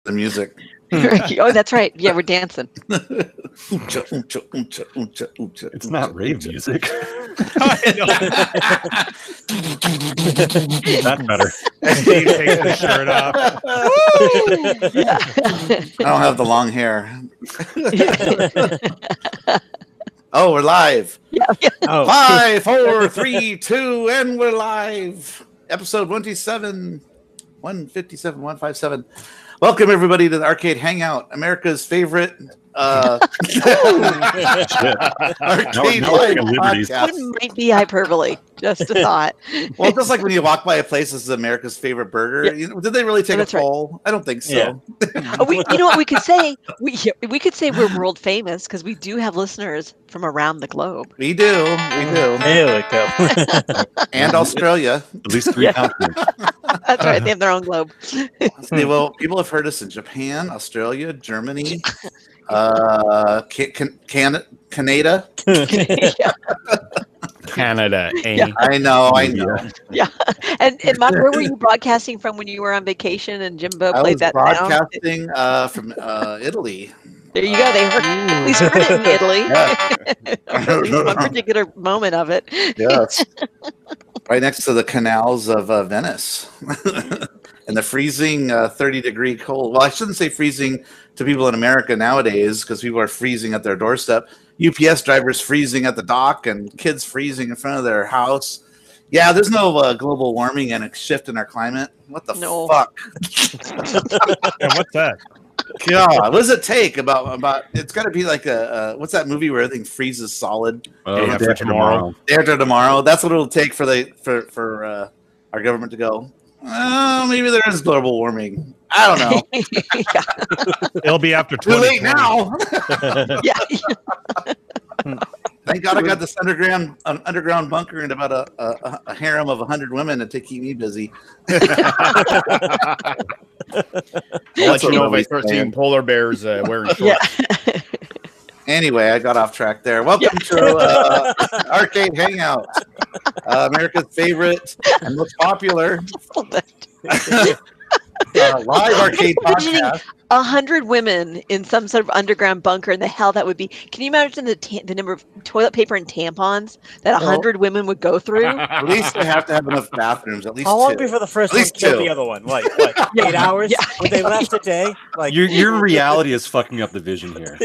the music. Oh, that's right. Yeah, we're dancing. It's not rave music. That's better. Steve takes his shirt off. I don't have the long hair. Oh, we're live. Yeah. Oh. 5, 4, 3, 2, and we're live. Episode 157. Welcome everybody to the Arcade Hangout, America's favorite arcade live podcast. It might be hyperbole. Just a thought. Well, just like when you walk by a place, this is America's favorite burger. Yeah. You know, did they really take a poll? Right. I don't think so. Yeah. You know what we could say? We could say we're world famous because we do have listeners from around the globe. We do. There we go. And Australia. At least 3 continents. That's right. They have their own globe. See, well, people have heard us in Japan, Australia, Germany, Canada. Canada. Yeah. I know. Yeah. And Mom, where were you broadcasting from when you were on vacation and Jimbo I played was that broadcasting from Italy. There you go. They at least heard it in Italy. Yeah. At least one particular moment of it. Yes. Right next to the canals of Venice. And the freezing 30-degree cold. Well, I shouldn't say freezing to people in America nowadays because people are freezing at their doorstep. UPS drivers freezing at the dock and kids freezing in front of their house. Yeah, there's no global warming and a shift in our climate. What the fuck? And what's that? God, what does it take about? It's got to be like a what's that movie where everything freezes solid? Day after tomorrow. Day after tomorrow. That's what it'll take for our government to go. Oh, maybe there is global warming. I don't know. It'll be after Too late 2020. now. Yeah. Thank God I got this underground bunker and about a harem of 100 women to keep me busy. I'll let you know if I start seeing polar bears wearing shorts. Yeah. Anyway, I got off track there. Welcome to Arcade Hangout, America's favorite and most popular live arcade podcast. 100 women in some sort of underground bunker, and the hell that would be. Can you imagine the number of toilet paper and tampons that 100 women would go through? At least they have to have enough bathrooms. At least How long two. before the first At one least killed two. the other one? Like what? 8 hours? Yeah. When they left a day? Like Your reality is fucking up the vision here.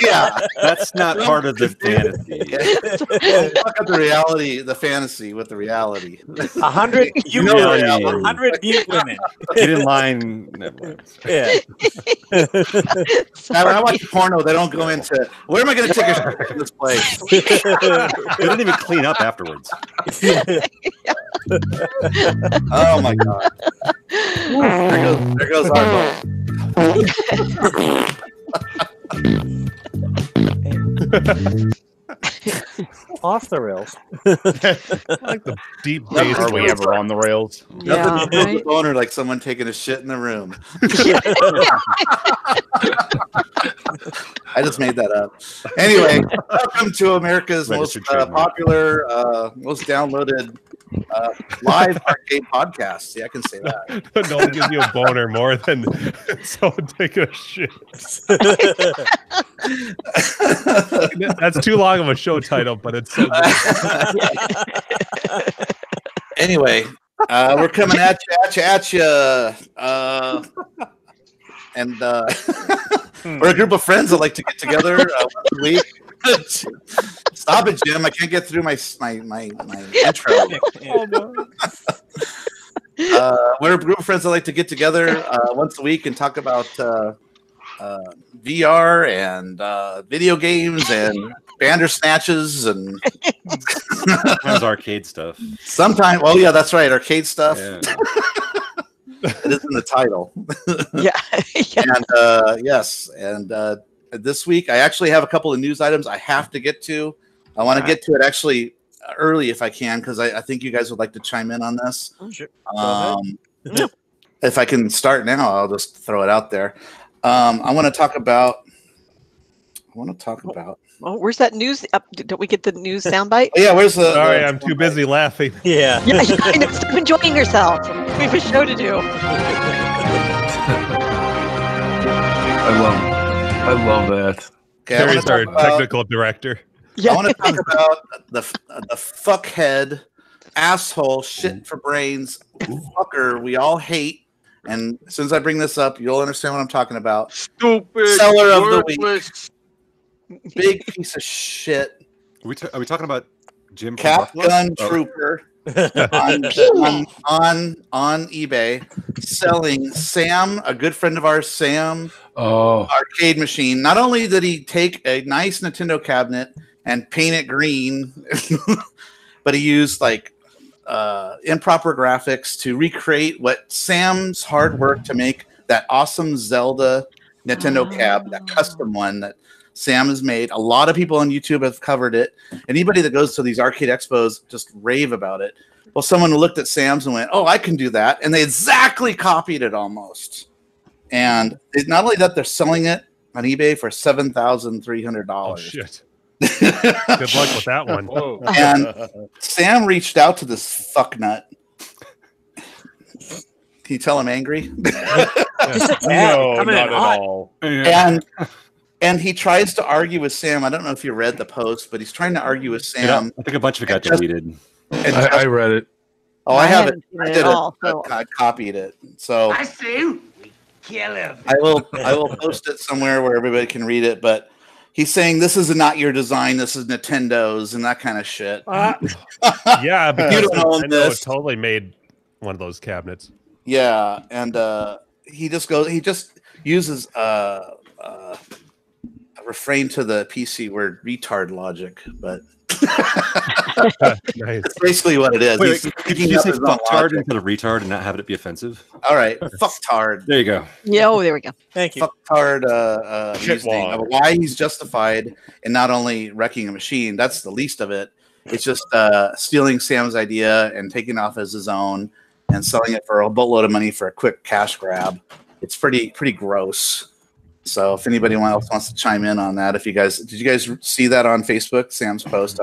Yeah, That's not part of the fantasy. don't fuck up the reality, the fantasy with the reality. 100 You know what I mean. 100 mute women. Get in line. Yeah. Now, when I watch porno, they don't go into where am I going to take a shit in this place? They didn't even clean up afterwards. Oh my god! There goes our Off the rails. I like the deep bass. Are we ever on the rails? Yeah, Nothing feels right? the boner like someone taking a shit in the room. I just made that up. Anyway, welcome to America's most popular, most downloaded live arcade podcast. Yeah, I can say that. No one gives you a boner more than someone taking a shit. That's too long of a show title, but it's so good. Anyway, we're coming at you. And we're a group of friends that like to get together once a week. Stop it, Jim! I can't get through my intro. We're a group of friends that like to get together once a week and talk about VR and video games and Bandersnatches and Sometimes arcade stuff. sometimes. Well, yeah, that's right, arcade stuff. Yeah. It is in the title. Yeah. And yes, and this week I actually have a couple of news items I have to get to. I want to get to it actually early if I can because I think you guys would like to chime in on this. Sure. If I can start now, I'll just throw it out there. I want to talk about. Oh, where's that news? Don't we get the news soundbite? Oh, yeah, where's the? Sorry, I'm too busy laughing. Yeah. Yeah, I know. Stop enjoying yourself. We have a show to do. I love that. Okay, I want Terry's to our talk about, technical director. I want to talk about the fuckhead, asshole, shit for brains, fucker we all hate. And as soon as I bring this up, you'll understand what I'm talking about. Stupid. Seller of the week. worthless. Big piece of shit. Are we talking about Jim from Cap Buffalo? Gun Oh. Trooper on eBay selling Sam, a good friend of ours, Sam, Oh, arcade machine. Not only did he take a nice Nintendo cabinet and paint it green, but he used like improper graphics to recreate what Sam's hard work to make that awesome Zelda Nintendo cab, that custom one that Sam has made. A lot of people on YouTube have covered it. Anybody that goes to these arcade expos just rave about it. Well, someone looked at Sam's and went, "Oh, I can do that," and they exactly copied it almost. And not only that, they're selling it on eBay for $7,300. Oh shit! Good luck with that one. Whoa. And Sam reached out to this fucknut. Can you tell I'm angry? Just a tad, No, coming not in at hot. all. And he tries to argue with Sam. I don't know if you read the post, but he's trying to argue with Sam. I think a bunch of it got Just- deleted. And I read it. oh, I have it. haven't seen I it did at all, so- I copied it. So see. Kill him. I will post it somewhere where everybody can read it. But he's saying this is not your design. This is Nintendo's and that kind of shit. Yeah, because You don't own Nintendo this. totally made one of those cabinets. Yeah, and he just uses a refrain to the PC word retard logic, but Nice. that's basically what it is. Wait, He's could picking you up say his own fucktard logic. instead of retard and not have it be offensive? All right, fucktard. There you go. Yeah, oh, there we go. Thank you. Fucktard reasoning Shitwad. of why he's justified in not only wrecking a machine. That's the least of it. It's just stealing Sam's idea and taking off as his own and selling it for a boatload of money for a quick cash grab. It's pretty gross. So if anybody else wants to chime in on that, did you guys see that on Facebook? Sam's post.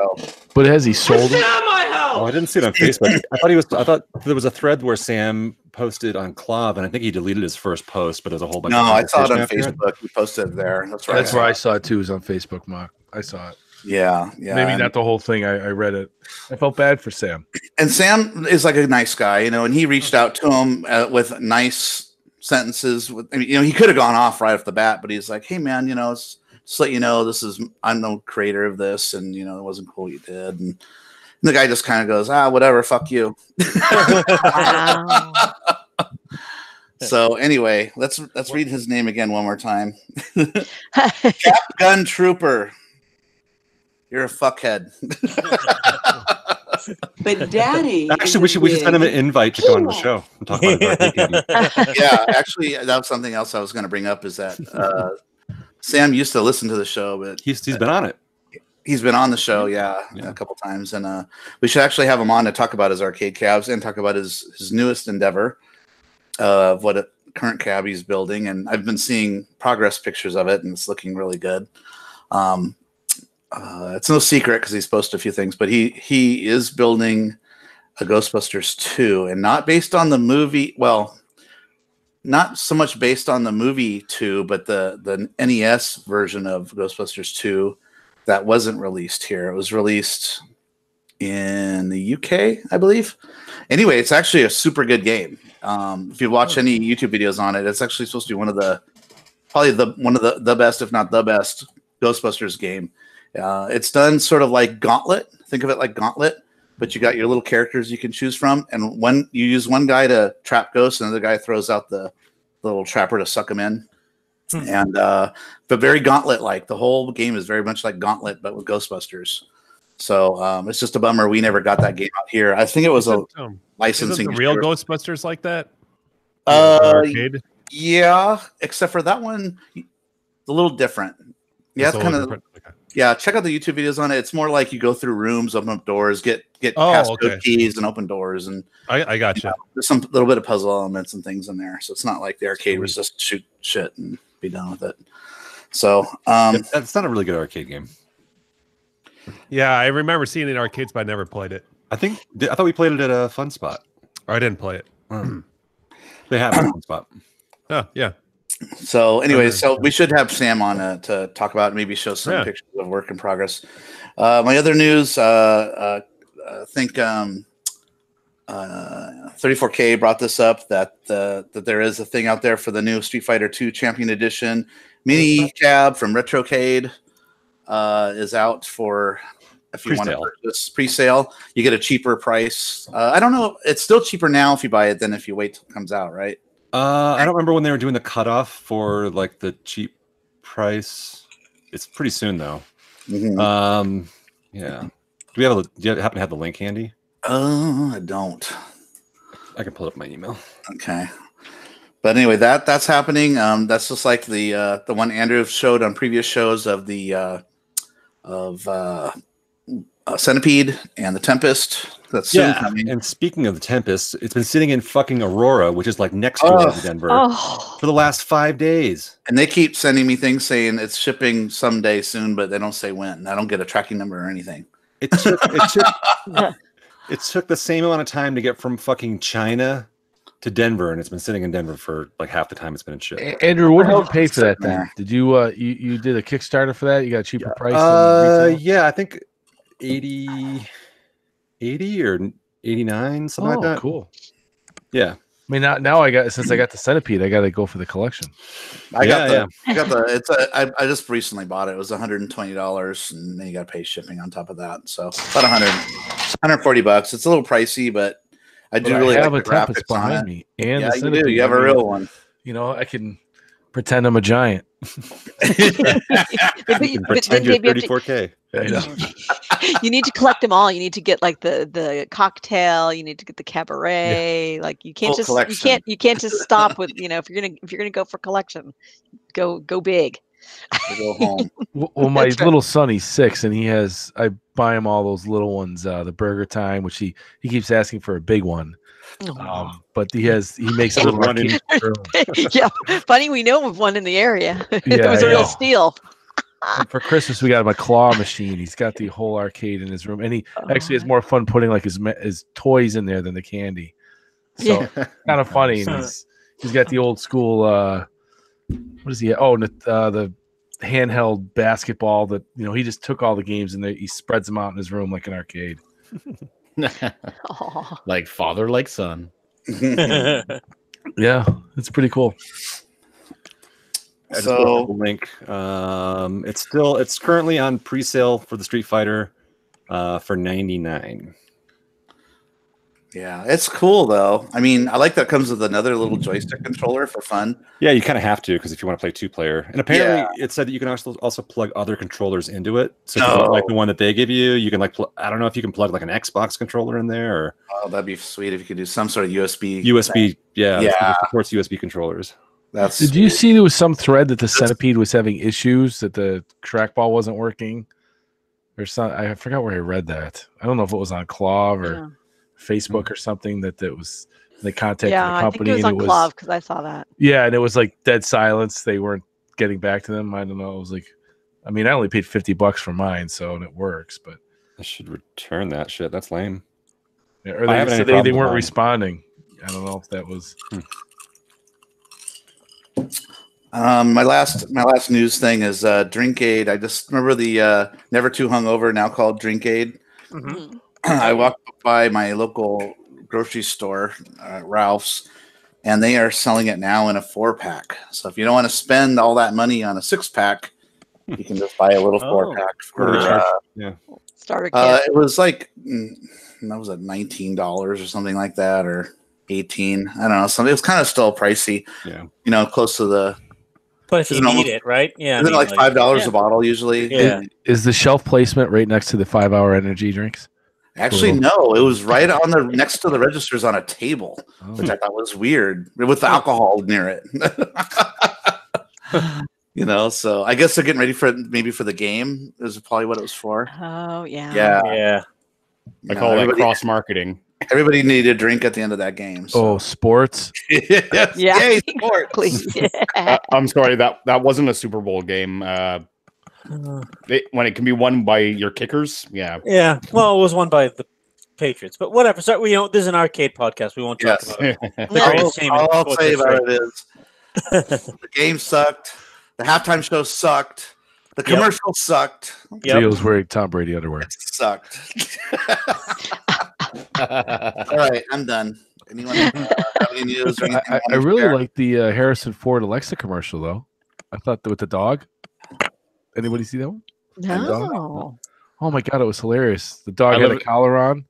But has he sold it? Oh, I didn't see it on Facebook. I thought there was a thread where Sam posted on Club, and I think he deleted his first post, but there's a whole bunch. No, of I saw it on conversation after Facebook. He posted it there. That's right. That's where I saw it too. Is on Facebook, Mark. I saw it. Yeah. Maybe not the whole thing. I read it. I felt bad for Sam. And Sam is like a nice guy, and he reached out to him with nice sentences. He could have gone off right off the bat, but he's like, "Hey, man, just let you know, I'm the creator of this, and it wasn't cool what you did." And the guy just kind of goes, "Whatever, fuck you." Wow. So anyway, let's read his name again one more time. Cap Gun Trooper. You're a fuckhead. But Daddy. Actually, we should send him an invite to go on the show and talk about his arcade cabinet. Yeah, actually, that was something else I was going to bring up. Is that Sam used to listen to the show, but He's been on it. he's been on the show, yeah, a couple times, and we should actually have him on to talk about his arcade cabs and talk about his newest endeavor of what a current cab he's building. And I've been seeing progress pictures of it, and it's looking really good. It's no secret because he's posted a few things, but he is building a Ghostbusters 2, and not based on the movie. Well, not so much based on the movie 2, but the NES version of Ghostbusters 2 that wasn't released here. It was released in the UK, I believe. Anyway, it's actually a super good game. If you watch any YouTube videos on it, it's actually supposed to be one of the best, if not the best, Ghostbusters game. It's done sort of like Gauntlet. Think of it like Gauntlet, but you got your little characters you can choose from, and when you use one guy to trap ghosts, and the other guy throws out the little trapper to suck them in. And but very Gauntlet like. The whole game is very much like Gauntlet, but with Ghostbusters. So it's just a bummer we never got that game out here. I think it was a licensing. Isn't the real Ghostbusters like that? Arcade? Yeah, except for that one, a little different. Yeah, it's kind of. Okay. Yeah, check out the YouTube videos on it. It's more like you go through rooms, open up doors, get passcode keys, and open doors, and I got you. There's some little bit of puzzle elements and things in there. So it's not like the arcade was just shoot shit and be done with it. So That's not a really good arcade game. Yeah, I remember seeing it in arcades, but I never played it. I thought we played it at a Fun Spot. Or I didn't play it. They have a Fun Spot. Oh, yeah. So anyway, so we should have Sam on to talk about, maybe show some pictures of work in progress. My other news, I think 34K brought this up, that there is a thing out there for the new Street Fighter 2 Champion Edition mini cab from Retrocade is out for, if you want to purchase pre-sale, you get a cheaper price. I don't know, it's still cheaper now if you buy it than if you wait till it comes out, right? I don't remember when they were doing the cutoff for like the cheap price. It's pretty soon though. Mm-hmm. Yeah. Do you happen to have the link handy? I don't. I can pull up my email. Okay. But anyway, that's happening. That's just like the one Andrew showed on previous shows of the Centipede and the Tempest. That's soon coming. And speaking of the Tempest, it's been sitting in fucking Aurora, which is like next door to Denver, for the last 5 days. And they keep sending me things saying it's shipping someday soon, but they don't say when. I don't get a tracking number or anything. It took the same amount of time to get from fucking China to Denver, and it's been sitting in Denver for like half the time it's been in ship. Andrew, what did you pay for that thing? Did you you did a Kickstarter for that? You got a cheaper price? Yeah, I think 80 or 89, something like that. Cool. Yeah. I mean, now I got, since I got the Centipede, I got to go for the collection. I got the I just recently bought it. It was $120, and then you got to pay shipping on top of that. So about $140. It's a little pricey, but I do really have like a the Tempest graphics on behind it. me, and Yeah, the you Centipede. do. You have a real one. You know, I can pretend I'm a giant. Pretend you're 34K. You need to collect them all. You need to get like the cocktail. You need to get the cabaret. Like you can't you can't just stop with, you know, if you're gonna go for collection, go big. Go home. Well, my little son, he's 6, and I buy him all those little ones, the Burger Time, which he keeps asking for a big one. But he makes a little running. Yeah, funny, we know of one in the area. It Yeah, was a real steal. And for Christmas, we got him a claw machine. He's got the whole arcade in his room, and he actually has more fun putting like his toys in there than the candy. So kind of funny. And he's got the old school. What is he? Oh, the handheld basketball that, you know, he just took all the games and he spreads them out in his room like an arcade. Like father, like son. Yeah, it's pretty cool. I just looked at the link. It's currently on pre-sale for the Street Fighter for $99. Yeah, it's cool though. I mean, I like that it comes with another little joystick controller for fun. Yeah, you kind of have to, because if you want to play 2-player, and apparently it said that you can also plug other controllers into it. So if you don't like the one that they give you, you can I don't know if you can plug like an Xbox controller in there. Or that'd be sweet if you could do some sort of USB. It supports USB controllers. Did you see there was some thread that the Centipede was having issues, that the trackball wasn't working, or something? I forgot where I read that. I don't know if it was on Claw or Facebook or something that they contacted the company. I think it was on Claw because I saw that. Yeah, and it was like dead silence. They weren't getting back to them. I don't know. It was like, I mean, I only paid $50 for mine, and it works. But I should return that shit. That's lame. Yeah, or they weren't responding. I don't know if that was. My last news thing is Drinkade. I just remember the Never Too Hungover, now called Drinkade. Mm-hmm. I walked by my local grocery store, Ralph's, and they are selling it now in a 4-pack. So if you don't want to spend all that money on a 6-pack, you can just buy a little 4-pack for starter kit. It was like that was at $19 or something like that, or 18. I don't know. Something. It was kind of still pricey. Yeah, you know, close to the. But if you need it, right? Yeah, isn't it like $5 a bottle usually? Yeah. Is the shelf placement right next to the 5-hour energy drinks? Actually, no. It was right on the next to the registers on a table, which I thought was weird, with the alcohol near it. You know, so I guess they're getting ready for the game. Is probably what it was for. Oh yeah. Yeah. I call that cross marketing. Everybody needed a drink at the end of that game. So. Oh, sports! Yeah, yay, sports! I'm sorry, that wasn't a Super Bowl game. When it can be won by your kickers, yeah. Well, it was won by the Patriots, but whatever. So this is an arcade podcast. We won't talk about it. All I'll say about it is The game sucked. The halftime show sucked. The commercial sucked. Leo's wearing Tom Brady underwear. It sucked. All right, I'm done. Anyone have any news or anything? I really like the Harrison Ford Alexa commercial, though. I thought with the dog. Anybody see that one? No. Oh my god, it was hilarious. The dog had a collar on,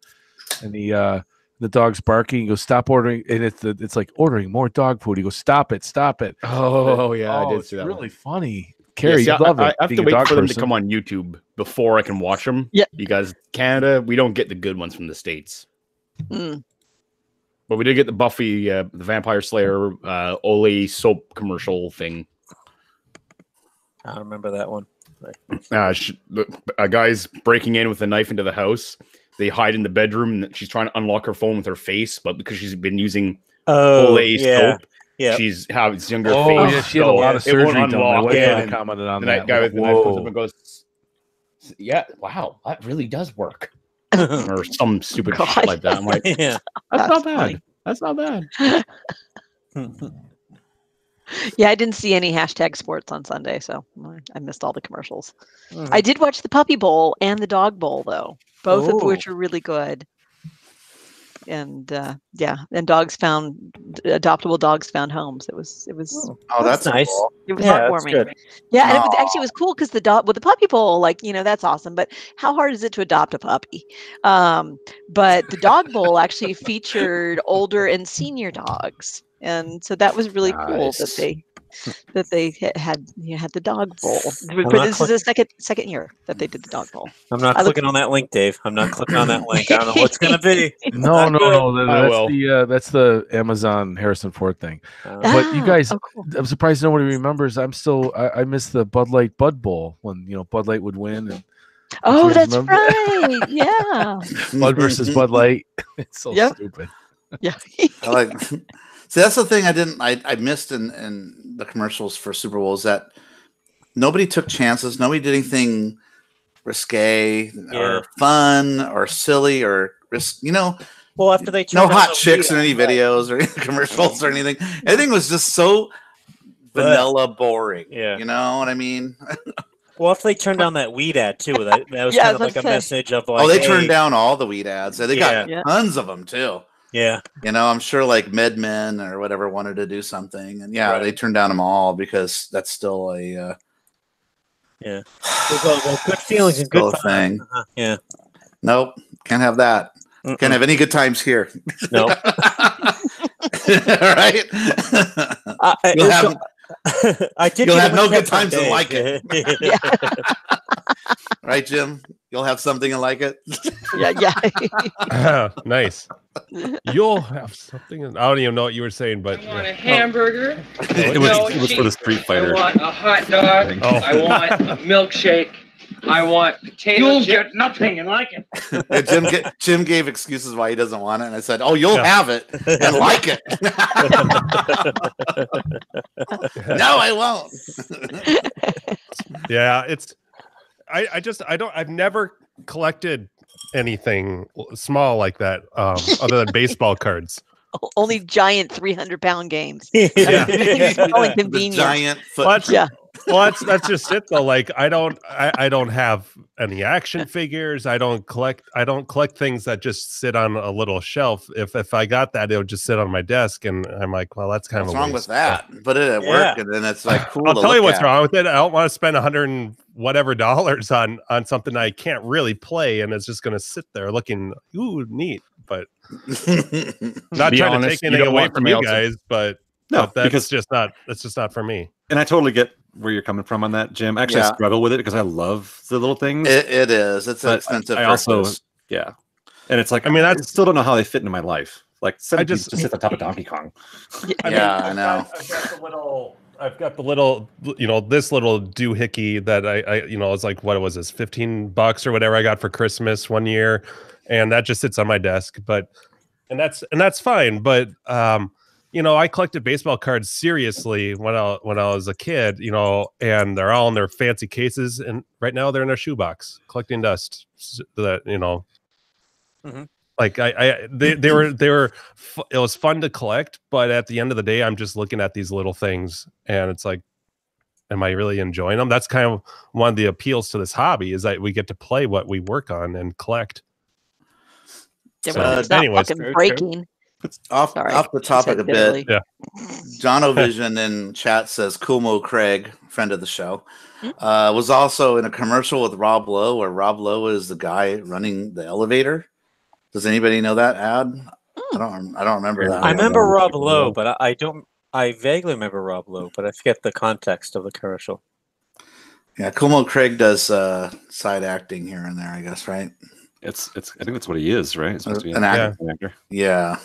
and the dog's barking. He goes, "Stop ordering!" And it's like ordering more dog food. He goes, "Stop it, stop it!" Oh yeah, I did see that. Really funny. Carrie, I love it. I have to wait for them to come on YouTube before I can watch them. Yeah, because Canada, we don't get the good ones from the States. Mm. But we did get the Buffy, the Vampire Slayer, Olay soap commercial thing. I don't remember that one. A guy's breaking in with a knife into the house. They hide in the bedroom, and she's trying to unlock her phone with her face, but because she's been using Olay soap, she's has younger face. Yeah, she had a lot of surgery done. My wife commented on that. That guy with the knife comes up and goes, "Yeah, wow, that really does work." Or some stupid shit like that. I'm like, that's not bad. Funny. That's not bad. Yeah, I didn't see any #sports on Sunday, so I missed all the commercials. I did watch the Puppy Bowl and the Dog Bowl, though, both of which are really good. And adoptable dogs found homes. It was. Oh, that's nice. Cool. It was heartwarming. Yeah, and it was cool because the Puppy Bowl, that's awesome. But how hard is it to adopt a puppy? But the Dog Bowl actually featured older and senior dogs, and so that was really cool that they had the Dog Bowl. But this is the second year that they did the Dog Bowl. I'm not clicking on that link, Dave. I'm not clicking on that link. I don't know what's gonna be. No. That's the Amazon Harrison Ford thing. But you guys, cool. I'm surprised nobody remembers. I miss the Bud Light Bud Bowl when Bud Light would win. And that's right. Yeah. Bud versus Bud Light. It's so stupid. Yeah. See, that's the thing I missed in the commercials for Super Bowl is that nobody took chances. Nobody did anything risque or fun or silly or risk. Well, after they no hot chicks in any videos or commercials or anything. Everything was just so vanilla boring. Yeah. You know what I mean? Well, if they turned down that weed ad too, that was kind of like a message of like. Oh, they turned down all the weed ads. They got Yeah. tons of them too. Yeah. I'm sure like MedMen or whatever wanted to do something, and they turned down them all because that's still a well, good feelings and good thing. Yeah. Nope, can't have that. Can't have any good times here. No. All right. You'll have no good times and like it. Right, Jim? You'll have something and like it. Yeah. Nice. You'll have something. I don't even know what you were saying, but I want a hamburger. It was for the Street Fighter. I want a hot dog. I want a milkshake. I want potato. You'll get nothing and like it. Jim gave excuses why he doesn't want it, and I said, "Oh, you'll have it and like it." No, I won't. Yeah, I've never collected anything small like that, other than baseball cards. Only giant 300-pound games. Yeah. Only convenient. Giant foot. Well, that's just it though. Like I don't have any action figures. I don't collect things that just sit on a little shelf. If I got that, it would just sit on my desk, and I'm like, well, that's kind of wrong with that. But it at work, and then it's like cool. I'll tell you what's wrong with it. I don't want to spend $100 and whatever on something I can't really play, and it's just going to sit there looking neat. But not trying to take anything away from you guys, but that's just not for me. And I totally get where you're coming from on that, Jim. Actually, I struggle with it because I love the little things. It is. It's an expensive. I also, and it's like, I still don't know how they fit into my life. Like, I just sit on top of Donkey Kong. I know. I've got the little, this little doohickey that I it's like, what was this, $15 or whatever I got for Christmas one year, and that just sits on my desk. And that's fine. But I collected baseball cards seriously when I was a kid, and they're all in their fancy cases, and right now they're in their shoebox collecting dust. Like they were it was fun to collect, but at the end of the day, I'm just looking at these little things, and it's like, am I really enjoying them? That's kind of one of the appeals to this hobby, is that we get to play what we work on and collect. Yeah, so, it's not anyways, fucking breaking. Off the topic a bit. Yeah. Jono Vision in chat says Kumo Craig, friend of the show, was also in a commercial with Rob Lowe, where Rob Lowe is the guy running the elevator. Does anybody know that ad? I don't remember that. I remember Rob Lowe, but I don't. I vaguely remember Rob Lowe, but I forget the context of the commercial. Yeah, Kumo Craig does side acting here and there, I guess, right? It's. I think that's what he is, right? It's supposed to be an actor. Yeah.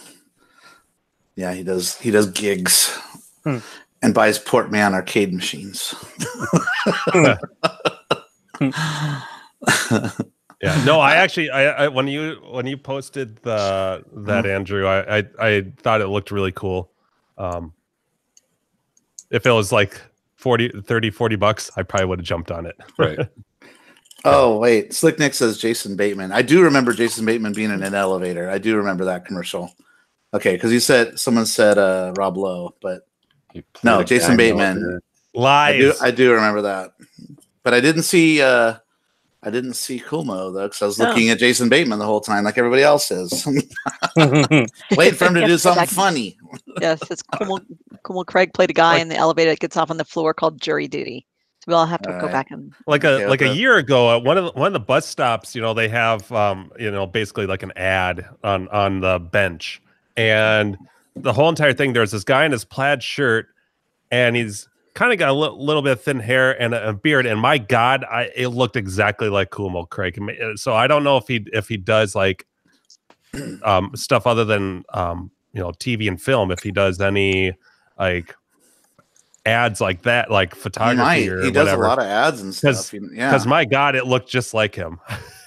Yeah, he does gigs and buys Portman arcade machines. Yeah, no, I actually, I when you posted that Andrew, I thought it looked really cool. If it was like $40 I probably would have jumped on it. Right. Oh, wait. Slick Nick says Jason Bateman. I do remember Jason Bateman being in an elevator. I do remember that commercial. Okay, because someone said Rob Lowe, but no, Jason Bateman. Lies. I do remember that. But I didn't see Kumo though, because I was looking at Jason Bateman the whole time, like everybody else is. Wait for him to do something funny. Yes, it's Kumo Craig played a guy in the elevator that gets off on the floor called Jury Duty. So we all have to go back and a year ago at one of the bus stops, they have basically like an ad on the bench, and the whole entire thing, there's this guy in his plaid shirt, and he's kind of got a little bit of thin hair and a beard, and my God, it looked exactly like Kumo Craig. So I don't know if he does like stuff other than TV and film. If he does any like ads like that, like photography he does whatever. A lot of ads and stuff. Because my God, it looked just like him.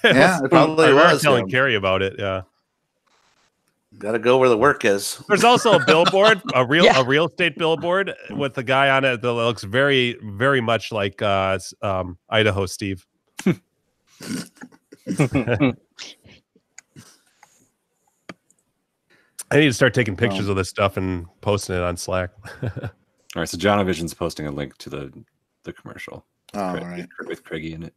It probably was. Telling Carrie about it. Yeah. Got to go where the work is. There's also a billboard, a real estate billboard with the guy on it that looks very, very much like Idaho Steve. I need to start taking pictures of this stuff and posting it on Slack. All right, so John Vision's posting a link to the commercial. All right, with Craigie in it.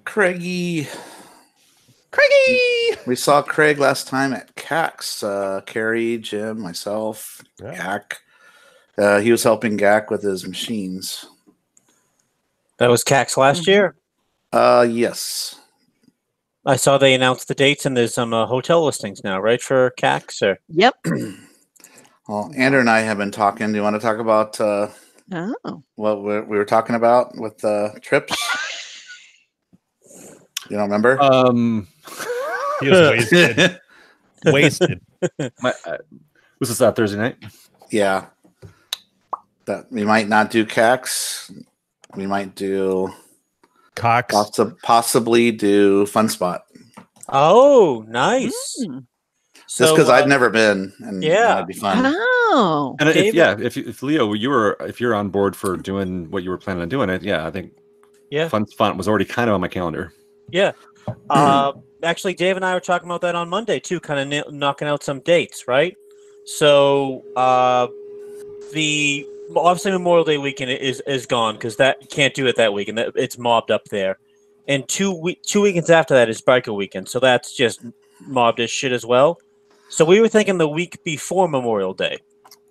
Craigie. We saw Craig last time at CAX. Carrie, Jim, myself, Gak. He was helping Gak with his machines. That was CAX last year? Yes. I saw they announced the dates, and there's some hotel listings now, right, for CAX? Or? Yep. Well, Andrew and I have been talking. Do you want to talk about what we were talking about with trips? You don't remember? He was wasted. Was this that Thursday night? Yeah. That we might not do CAX. We might do Cox. Possibly do Fun Spot. Oh, nice. Just because I've never been, and that'd be fun. Oh, and if Leo, if you're on board for doing what you were planning on doing, I think Fun Spot was already kind of on my calendar. Yeah. Actually, Dave and I were talking about that on Monday too, kind of knocking out some dates, right? So the obviously Memorial Day weekend is gone because that can't do it that weekend. It's mobbed up there, and two weekends after that is Biker Weekend, so that's just mobbed as shit as well. So we were thinking the week before Memorial Day.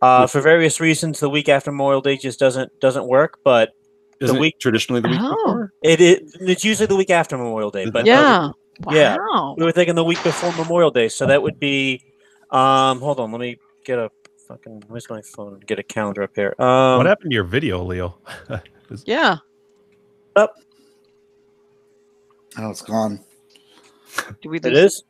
For various reasons, the week after Memorial Day just doesn't work, but. Isn't the week traditionally the week before? It's usually the week after Memorial Day, but we were thinking the week before Memorial Day, so that would be. Hold on, let me get a fucking. Where's my phone? Get a calendar up here. What happened to your video, Leo? Yeah. Up. Oh, it's gone. It is.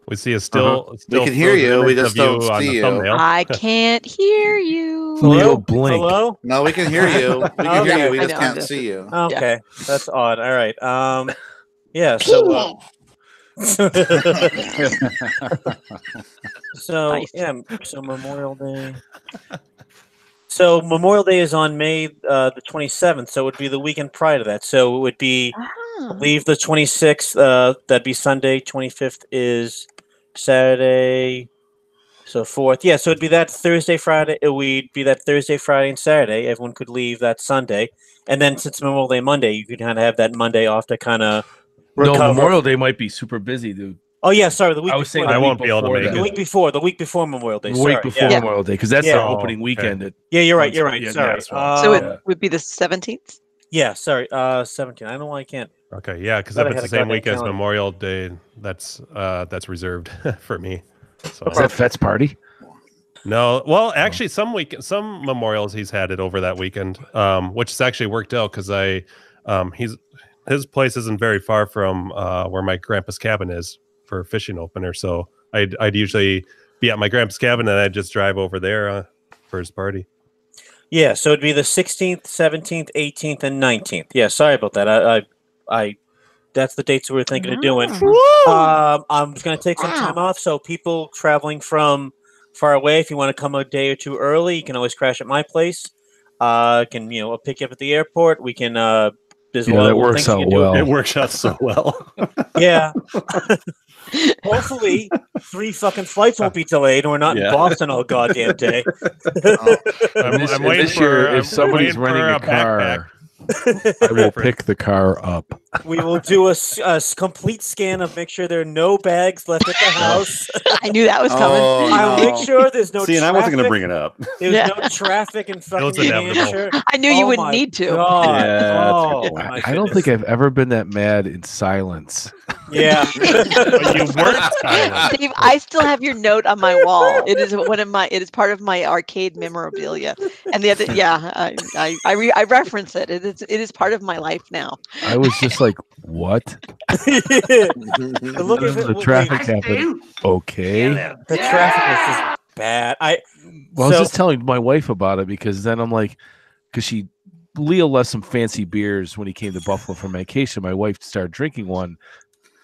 We see a still. We can hear you. We just don't see you. I can't hear you. Leo blink. Hello? No, we can hear you. We can hear you. We just can't see you. Okay, that's odd. All right. Yeah. So. So Memorial Day. So Memorial Day is on May the 27th. So it would be the weekend prior to that. So it would be Leave the 26th. That'd be Sunday. 25th is Saturday. So 4th. Yeah, so it'd be that Thursday, Friday. It would be that Thursday, Friday, and Saturday. Everyone could leave that Sunday. And then since Memorial Day Monday, you could kind of have that Monday off to kind of recover. No, Memorial Day might be super busy, dude. Oh, yeah, sorry. The week I was before. saying I won't be able to make The it. week before Memorial Day. The week before Memorial Day, because that's the opening weekend. Okay. Yeah, you're right. Yeah, Sorry. So it would be the 17th? Yeah, sorry. 17th. I don't know why I can't. Okay, yeah, because if it's the same week as Memorial Day, that's reserved for me. So. Is that Fet's party? No, well, actually, some memorials he's had it over that weekend, which has actually worked out because his place isn't very far from where my grandpa's cabin is for a fishing opener. So I'd usually be at my grandpa's cabin and I'd just drive over there for his party. Yeah, so it'd be the 16th, 17th, 18th, and 19th. Yeah, sorry about that. I that's the dates we were thinking of doing. I'm just going to take some time off. So people traveling from far away, if you want to come a day or two early, you can always crash at my place. I'll pick you up at the airport. We can. There's a lot of works out well. It works out so well. Yeah. Hopefully, 3 fucking flights won't be delayed, and we're not in Boston all goddamn day. I'm waiting for if somebody's renting a car. I will pick the car up. We will do a complete scan of make sure there are no bags left at the house. I knew that was coming. I'll make sure there's no See, and I wasn't going to bring it up. There's no traffic in fucking New Hampshire. I knew you wouldn't need to. I don't think I've ever been that mad in silence. Yeah. But you weren't silent. Steve, I still have your note on my wall. It is part of my arcade memorabilia. And the other, I reference it. It is part of my life now. I was just like, what? The traffic happened. Okay. The traffic was just bad. I was just telling my wife about it because then I'm like, Leo left some fancy beers when he came to Buffalo for vacation. My wife started drinking one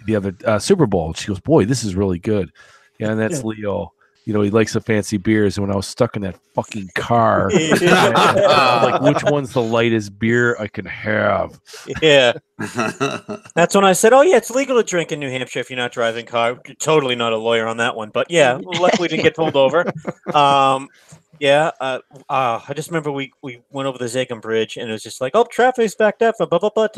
the other Super Bowl. She goes, boy, this is really good. Yeah, and that's Leo. He likes the fancy beers. And when I was stuck in that fucking car, like, which one's the lightest beer I can have? Yeah. That's when I said, oh, yeah, it's legal to drink in New Hampshire if you're not driving car. You're totally not a lawyer on that one. But, yeah, luckily didn't get pulled over. I just remember we went over the Zakem Bridge, and it was just like, oh, traffic's backed up. And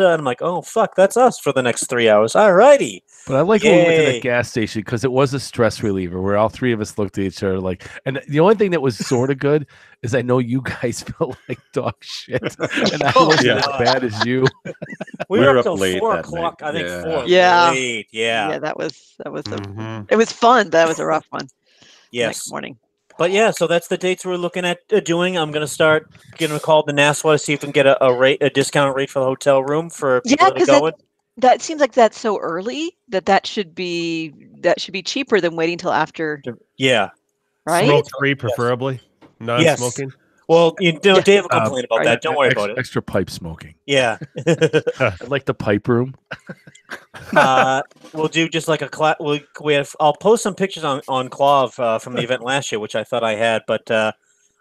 I'm like, oh, fuck, that's us for the next 3 hours. All righty. But I like when we went to that gas station because it was a stress reliever where all 3 of us looked at each other like, and the only thing that was sort of good is I know you guys felt like dog shit, and I wasn't as bad as you. We were up till 4 o'clock. I think 4. Yeah. Late. Yeah. Yeah, that was it was fun, but that was a rough one. Yes. Next morning. But yeah, so that's the dates we're looking at doing. I'm going to start getting a call to Nassau to see if we can get a discount rate for the hotel room for people that are going. That seems like that's so early that should be cheaper than waiting till after. Yeah. Right. Smoke-free, preferably. Non-smoking. Yes. Well, Dave will complain about that. Don't worry about it. Extra pipe smoking. Yeah. I like the pipe room. We'll do just like I'll post some pictures on Clav from the event last year, which I thought I had, but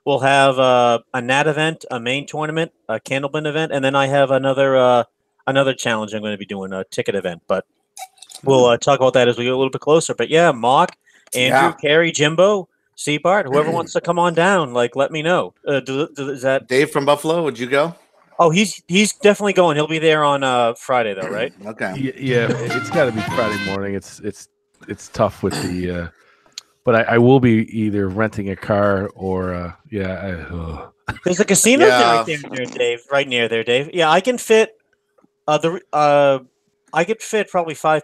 we'll have a NAT event, a main tournament, a Candleman event, and then I have another challenge I'm going to be doing, a ticket event. But we'll talk about that as we get a little bit closer. But yeah, Mark, Andrew, Carrie, Jimbo, Seabart, whoever wants to come on down, let me know. Is that Dave from Buffalo? Would you go? Oh, he's definitely going. He'll be there on Friday, though, right? Okay. Yeah, it's got to be Friday morning. It's tough with the, but I will be either renting a car or There's a casino right there, Dave. Right near there, Dave. Yeah, I can fit. I could fit probably 5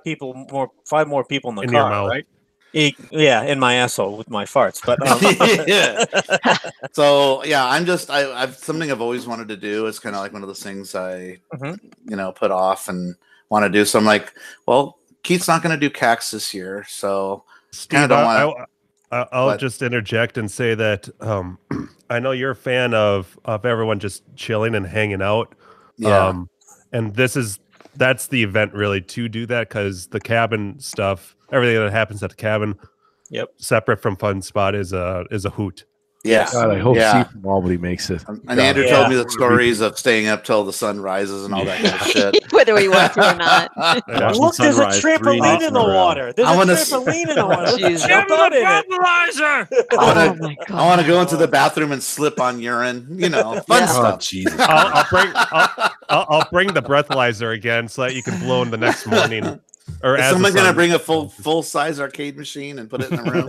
more people in the car, right? Yeah, in my asshole with my farts, but So yeah, I've something I've always wanted to do. It's kind of like one of those things I put off and want to do. So I'm like, well, Keith's not going to do CAX this year, so Steve, I'll just interject and say that I know you're a fan of everyone just chilling and hanging out. Yeah. And that's the event really to do that, because the cabin stuff, everything that happens at the cabin, separate from Fun Spot is a hoot. Yeah. God, I hope Steve from Albany makes it. And Andrew told me the stories of staying up till the sun rises and all that kind of shit. Whether we want to or not. Look, there's a trampoline in the water. There's a trampoline in the water. Let's jump out in it. I want to go into the bathroom and slip on urine. You know, fun stuff. Oh, Jesus. I'll bring the breathalyzer again so that you can blow in the next morning. Or is someone gonna bring a full size arcade machine and put it in the room?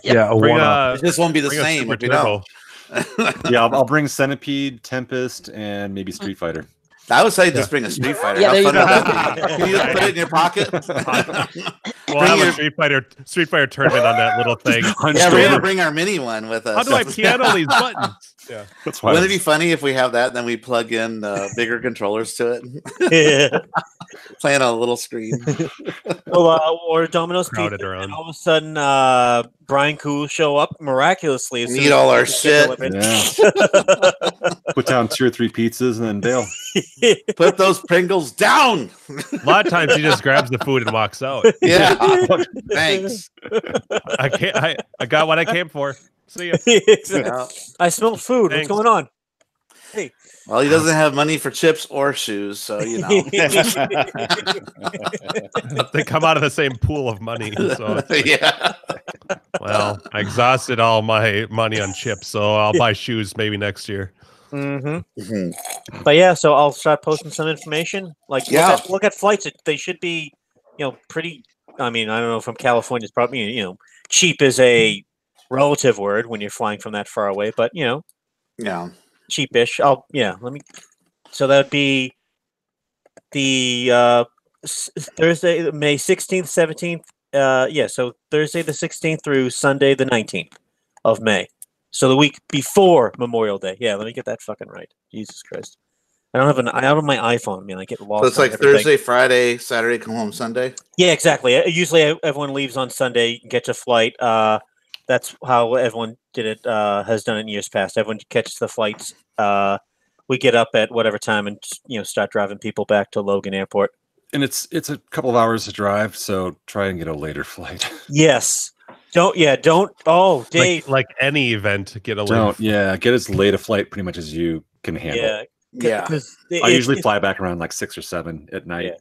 It just won't be the same if you don't. Yeah, I'll bring Centipede, Tempest, and maybe Street Fighter. I would say just bring a Street Fighter. Yeah, there you go. Can you just put it in your pocket? We'll have a Street Fighter tournament on that little thing. Yeah, we're gonna bring our mini one with us. How do I piano these buttons? Yeah, that's fine. Wouldn't it be funny if we have that, and then we plug in bigger controllers to it? Play on a little screen. Well, or Domino's Pizza, and all of a sudden, Brian Cool show up miraculously. And eat all our shit. Put down 2 or 3 pizzas and then bail. Put those Pringles down. A lot of times he just grabs the food and walks out. Yeah. Thanks. I got what I came for. See ya. I smell food. Thanks. What's going on? Hey. Well, he doesn't have money for chips or shoes, so you know. They come out of the same pool of money. So. Yeah. Well, I exhausted all my money on chips, so I'll buy shoes maybe next year. But yeah, so I'll start posting some information. Like, look at flights. They should be, pretty. I mean, I don't know. From California, it's probably cheap is a relative word when you're flying from that far away, but cheapish. Let me. So that would be the Thursday, May 16th, 17th. So Thursday the 16th through Sunday the 19th of May. So the week before Memorial Day. Yeah, let me get that fucking right. Jesus Christ. I don't have my iPhone. I mean, I get lost. So it's like everything. Thursday, Friday, Saturday, come home Sunday? Yeah, exactly. Usually everyone leaves on Sunday, gets a flight. That's how everyone did it, has done it in years past. Everyone catches the flights. We get up at whatever time and start driving people back to Logan Airport. And it's a couple of hours to drive, so try and get a later flight. Yes. Don't. Oh, Dave. Like any event, get as late a flight pretty much as you can handle. Yeah. I usually fly back around like 6 or 7 at night. Yeah.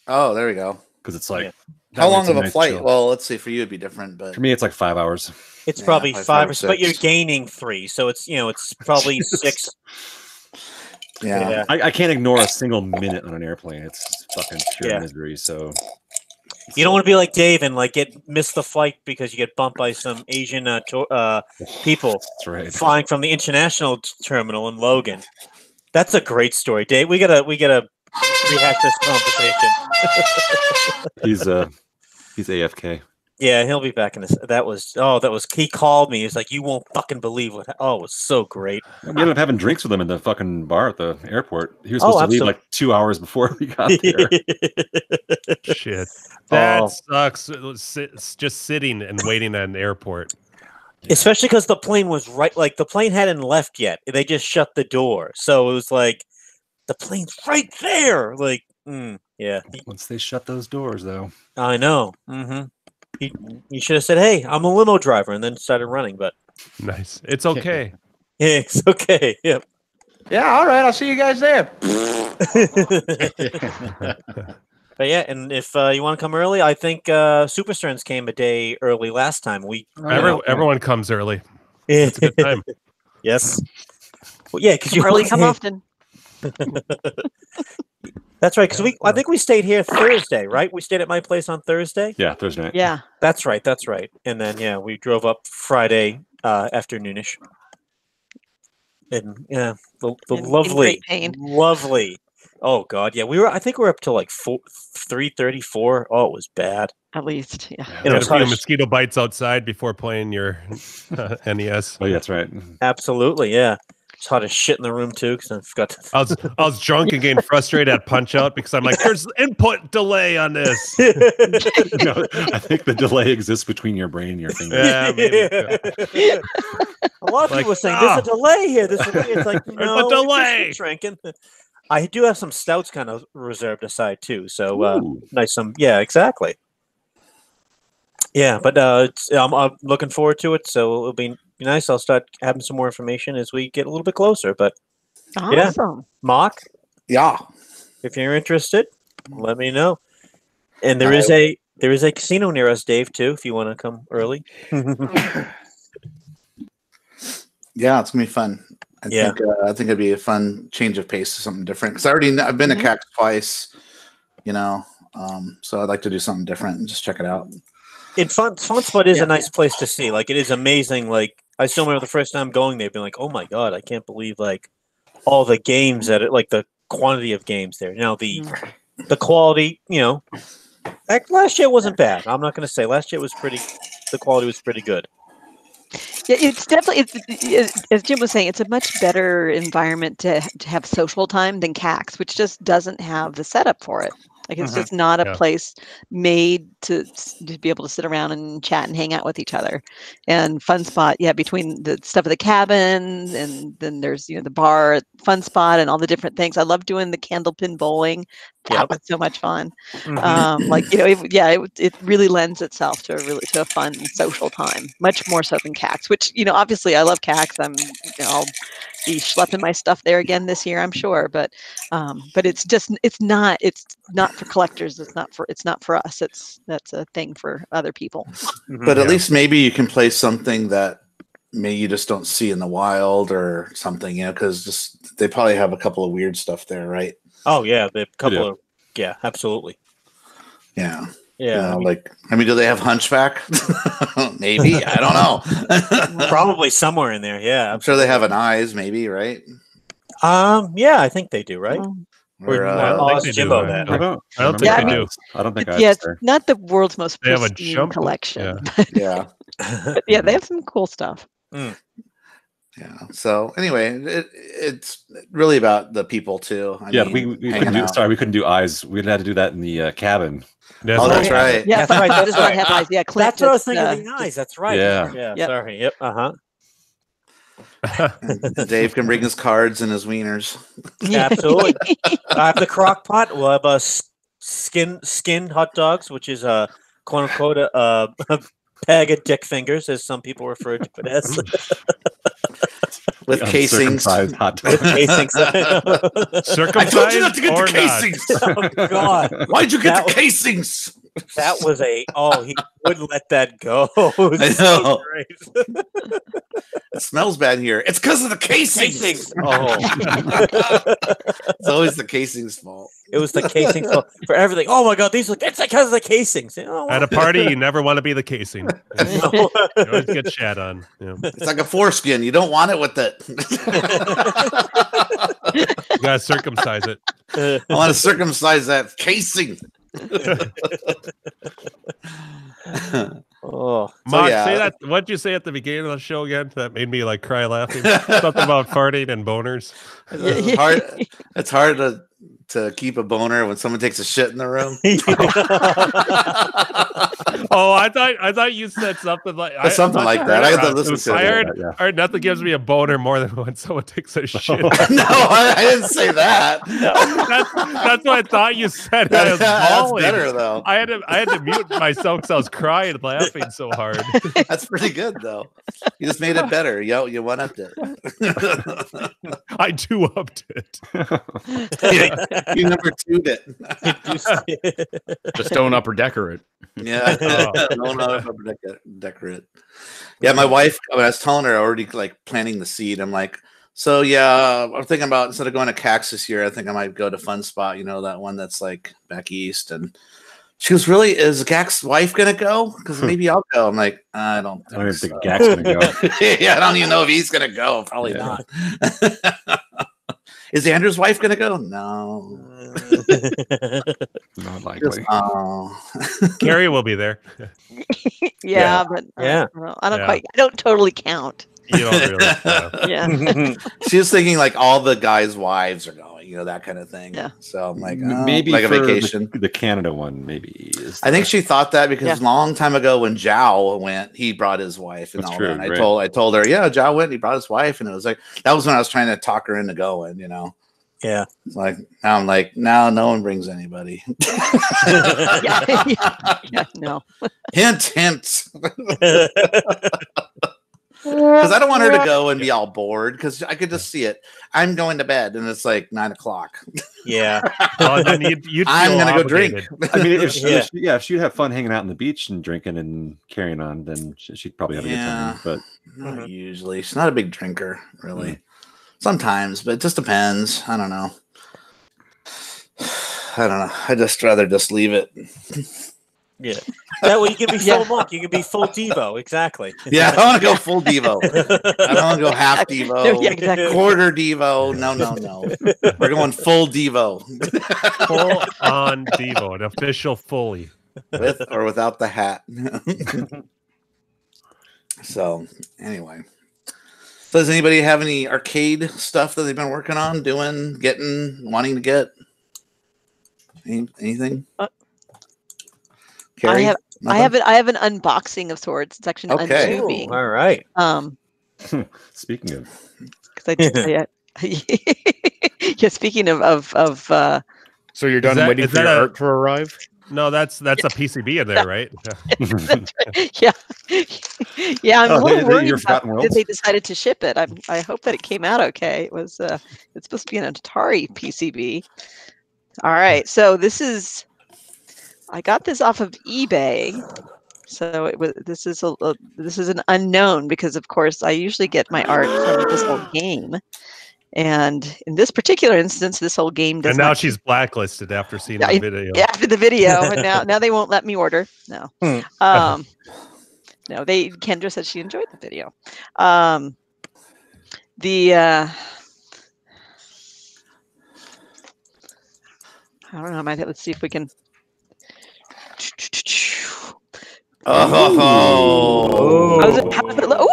Oh, there we go. Because it's like how long of a flight? Chill. Well, let's see. For you, it'd be different, but for me, it's like 5 hours. It's probably 5 or 6, but you're gaining 3, so it's it's probably 6. Yeah. I can't ignore a single minute on an airplane. It's fucking pure misery. So you don't want to be like Dave and miss the flight because you get bumped by some Asian people. That's right. Flying from the international terminal in Logan. That's a great story, Dave. We gotta rehash this conversation. He's AFK. Yeah, he'll be back in this. He called me. He's like, you won't fucking believe what. Oh, it was so great. We ended up having drinks with him in the fucking bar at the airport. He was supposed to leave like 2 hours before we got there. Shit. That sucks. It's just sitting and waiting at an airport. Especially because the plane was the plane hadn't left yet. They just shut the door. So it was like, the plane's right there. Yeah. Once they shut those doors, though. I know. Mm-hmm. You should have said, "Hey, I'm a limo driver," and then started running. But nice. It's okay. Yeah, it's okay. Yep. Yeah. All right. I'll see you guys there. But yeah, and if you want to come early, I think Super Sterns came a day early last time. Everyone comes early. Yeah. It's a good time. Yes. Well, yeah, because you early come often. That's right, because I think we stayed here Thursday, right? We stayed at my place on Thursday. Yeah, Thursday night. Yeah, that's right. And then we drove up Friday afternoonish. And the lovely. Oh God, yeah. I think we were up to like 3:34. Oh, it was bad. At least, yeah. You had a few mosquito bites outside before playing your NES. Oh, yeah, that's right. Absolutely, yeah. It's hot as shit in the room too because I forgot. I was drunk and getting frustrated at Punch Out because I'm like, there's input delay on this. No, I think the delay exists between your brain and your fingers. Yeah, maybe. A lot of people were saying there's a delay here. It's like no, there's a delay. Drinking. I do have some stouts kind of reserved aside too. So nice. Yeah, exactly. Yeah, but I'm looking forward to it. So it'll be nice. I'll start having some more information as we get a little bit closer. But yeah, Awesome. Mock, Yeah. if you're interested, let me know. And there is a casino near us, Dave, too. If you want to come early. Yeah, it's gonna be fun. I think it'd be a fun change of pace to something different. Because I've been to CAX twice, you know, so I'd like to do something different and just check it out. Fun Spot is a nice place to see. Like, it is amazing. Like, I still remember the first time going there, being like, "Oh my god, I can't believe like all the games that like the quantity of games there." Now the quality, you know, like last year wasn't bad. I'm not going to say last year was pretty. The quality was pretty good. Yeah, it's definitely, as Jim was saying, it's a much better environment to have social time than CAX, which just doesn't have the setup for it. Like, it's just not a place made to be able to sit around and chat and hang out with each other. And Fun Spot, between the stuff at the cabin, and then there's the bar at Fun Spot and all the different things. I love doing the candlepin bowling. That was so much fun. It really lends itself to a fun social time, much more so than CAX. Which obviously I love CAX. I'll be schlepping my stuff there again this year, I'm sure. But it's not for collectors. It's not for us. That's a thing for other people. But at least maybe you can play something that maybe you just don't see in the wild or something, because they probably have a couple of weird stuff there, right? Oh yeah, the couple of absolutely. Yeah. Yeah. Do they have Hunchback? Maybe. I don't know. Probably somewhere in there. Yeah. I'm sure they have an eyes, maybe, right? Yeah, I think they do, right? Jimbo that. I don't think they do. I don't think it's not the world's most pristine collection. Yeah. But yeah, they have some cool stuff. Yeah. So anyway, it's really about the people too. We couldn't do eyes. We'd had to do that in the cabin. That's right. Yeah, that's right. That is what I have eyes. Yeah, Clint, that's what I was thinking of the eyes. That's right. Yeah. Yep. Sorry. Yep. Dave can bring his cards and his wieners. Absolutely. I have the crock pot. We'll have skin hot dogs, which is a quote unquote a bag of dick fingers, as some people refer to it as. With casings. Hot dog. With casings. Circumcised I told you not to get the casings. Oh God! Why'd you get the casings? That was he wouldn't let that go. I know. It smells bad here. It's because of the casings. Oh. It's always the casings' fault. It was the casings fault for everything. Oh my God, it's because of the casings. At a party, you never want to be the casing. You always get shat on. Yeah. It's like a foreskin. You don't want it with it. You gotta circumcise it. I want to circumcise that casing. Mark, say that. What did you say at the beginning of the show again? That made me cry laughing. Something about farting and boners. It's hard to keep a boner when someone takes a shit in the room. Oh, I thought you said something like something like that. I had to listen to it. I heard nothing gives me a boner more than when someone takes a shit. No, I didn't say that. That's what I thought you said. That's better though. I had to mute myself because I was crying and laughing so hard. That's pretty good though. You just made it better. You one upped it. I two upped it. You number two'd it. Just don't upper decker it. Yeah. Don't upper decker it. Yeah, my wife, when I was telling her already planting the seed, I'm like, so yeah, I'm thinking about instead of going to CAX this year, I think I might go to Fun Spot, that one that's back east. And she goes, really? Is Gak's wife gonna go? Because maybe I'll go. I'm like, I don't even think Gak's gonna go. Yeah, I don't even know if he's gonna go. Probably not. Is Andrew's wife gonna go? No. Not likely. Carrie will be there. But I don't totally count. You don't really. Yeah. She was thinking all the guys' wives are going, that kind of thing. Yeah. So I'm like, maybe a vacation. The Canada one, maybe. I think she thought that because a long time ago when Zhao went, he brought his wife and all that. And I told her, yeah, Zhao went, he brought his wife, and it was that was when I was trying to talk her into going, Yeah. Like now I'm like, now no one brings anybody. No. Hint. Because I don't want her to go and be all bored. Because I could just see it. I'm going to bed, and it's like 9 o'clock. Yeah. Oh, then you'd I'm gonna go drink. I mean, if she'd have fun hanging out on the beach and drinking and carrying on, then she'd probably have a good time. But not usually. She's not a big drinker, really. Sometimes, but it just depends. I don't know. I'd just rather just leave it. Yeah. That way you can be full monk. You can be full Devo. Exactly. Yeah, I want to go full Devo. I don't want to go half Devo. Yeah, exactly. Quarter Devo. No. We're going full Devo. Full on Devo, an official fully. With or without the hat. So, anyway. So does anybody have any arcade stuff that they've been working on, doing, getting, wanting to get? Anything? I have an unboxing of sorts. It's actually an untubing. All right. Speaking of, speaking of. So you're done waiting for your art to arrive? No, that's a PCB in there, right? Yeah. I'm a little worried that they decided to ship it. I hope that it came out okay. It was. It's supposed to be an Atari PCB. All right, so I got this off of eBay. So this is an unknown because of course I usually get my art from this whole game. And in this particular instance, this whole game does. And now she's blacklisted after seeing the video. Yeah, after the video, and now they won't let me order. No, no. Kendra said she enjoyed the video. I don't know. Let's see if we can. Oh,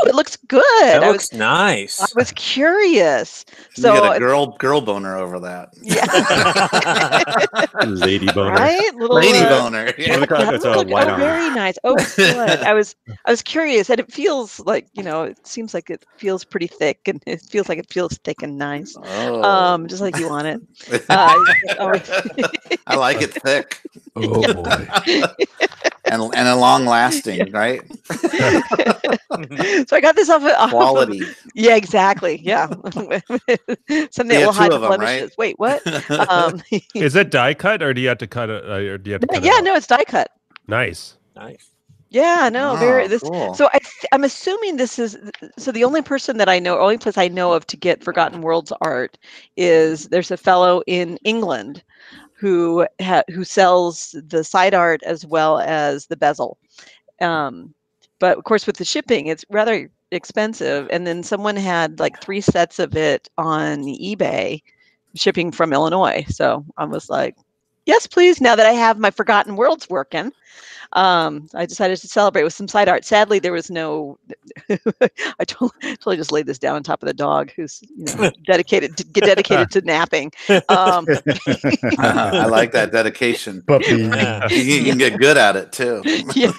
it looks good. That looks nice. I was curious. So you got a girl boner over that. Yeah. Lady boner. Right? Lady boner. Yeah. Very nice. Oh, good. I was curious, and it feels like, it seems like it feels pretty thick, and it feels thick and nice. Oh. Just like you want it. I like it thick. Oh boy. And a long lasting, right? So I got this off of quality. Yeah, exactly. Yeah. Something that will hide the blemishes. Right? Wait, what? Is it die cut, or do you have to cut it? No, it's die cut. Nice. Yeah, no, cool. So I'm assuming this is the only person that I know, only place I know of to get Forgotten Worlds art is there's a fellow in England who sells the side art as well as the bezel. But of course with the shipping, it's rather expensive. And then someone had like 3 sets of it on eBay shipping from Illinois. So I was like, yes, please. Now that I have my Forgotten Worlds working, I decided to celebrate with some side art. Sadly, there was no. I totally just laid this down on top of the dog, who's dedicated to napping. I like that dedication. Puppy. You can get good at it too. Yeah.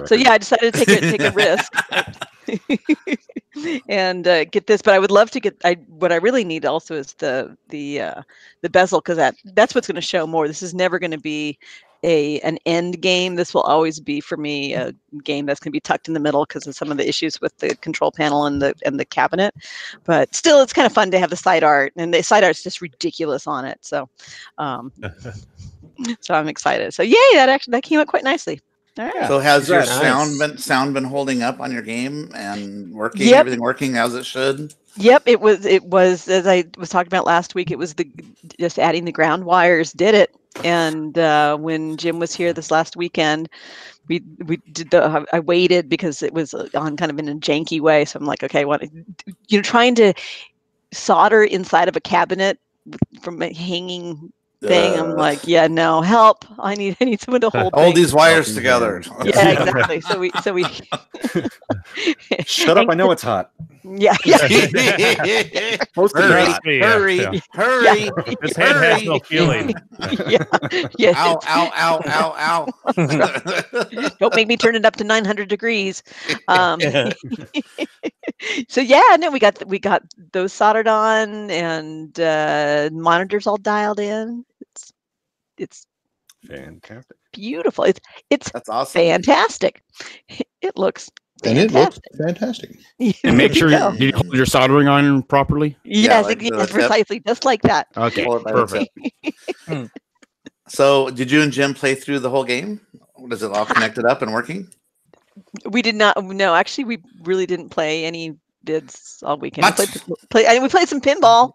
So yeah, I decided to take a risk and get this. But I would love to get. What I really need also is the bezel, because that's what's going to show more. This is never going to be an end game. This will always be for me a game that's going to be tucked in the middle because of some of the issues with the control panel and the cabinet. But still, it's kind of fun to have the side art, and the side art's just ridiculous on it. So, so I'm excited. So yay, that came out quite nicely. All right. So has your sound been holding up on your game and working? Yep. Everything working as it should? Yep, it was as I was talking about last week. It was just adding the ground wires did it. And when Jim was here this last weekend, we did I waited because it was on kind of in a janky way. So I'm like, okay, trying to solder inside of a cabinet from a hanging thing. I'm like, yeah, no, help. I need someone to hold these wires together. Yeah, exactly. So we shut up. I know it's hot. Yeah. Hurry. This head has no feeling. Yeah. Ow. Don't make me turn it up to 900 degrees. So yeah, no, we got those soldered on, and monitors all dialed in. It's fantastic. Beautiful. It's That's awesome. Fantastic. It looks fantastic. And it looks fantastic. And make sure you hold your soldering iron properly. Yes, yes, precisely, just like that. Okay, perfect. So, did you and Jim play through the whole game? Was it all connected up and working? We did not. No, actually, we really didn't play any bids all weekend. We played some pinball.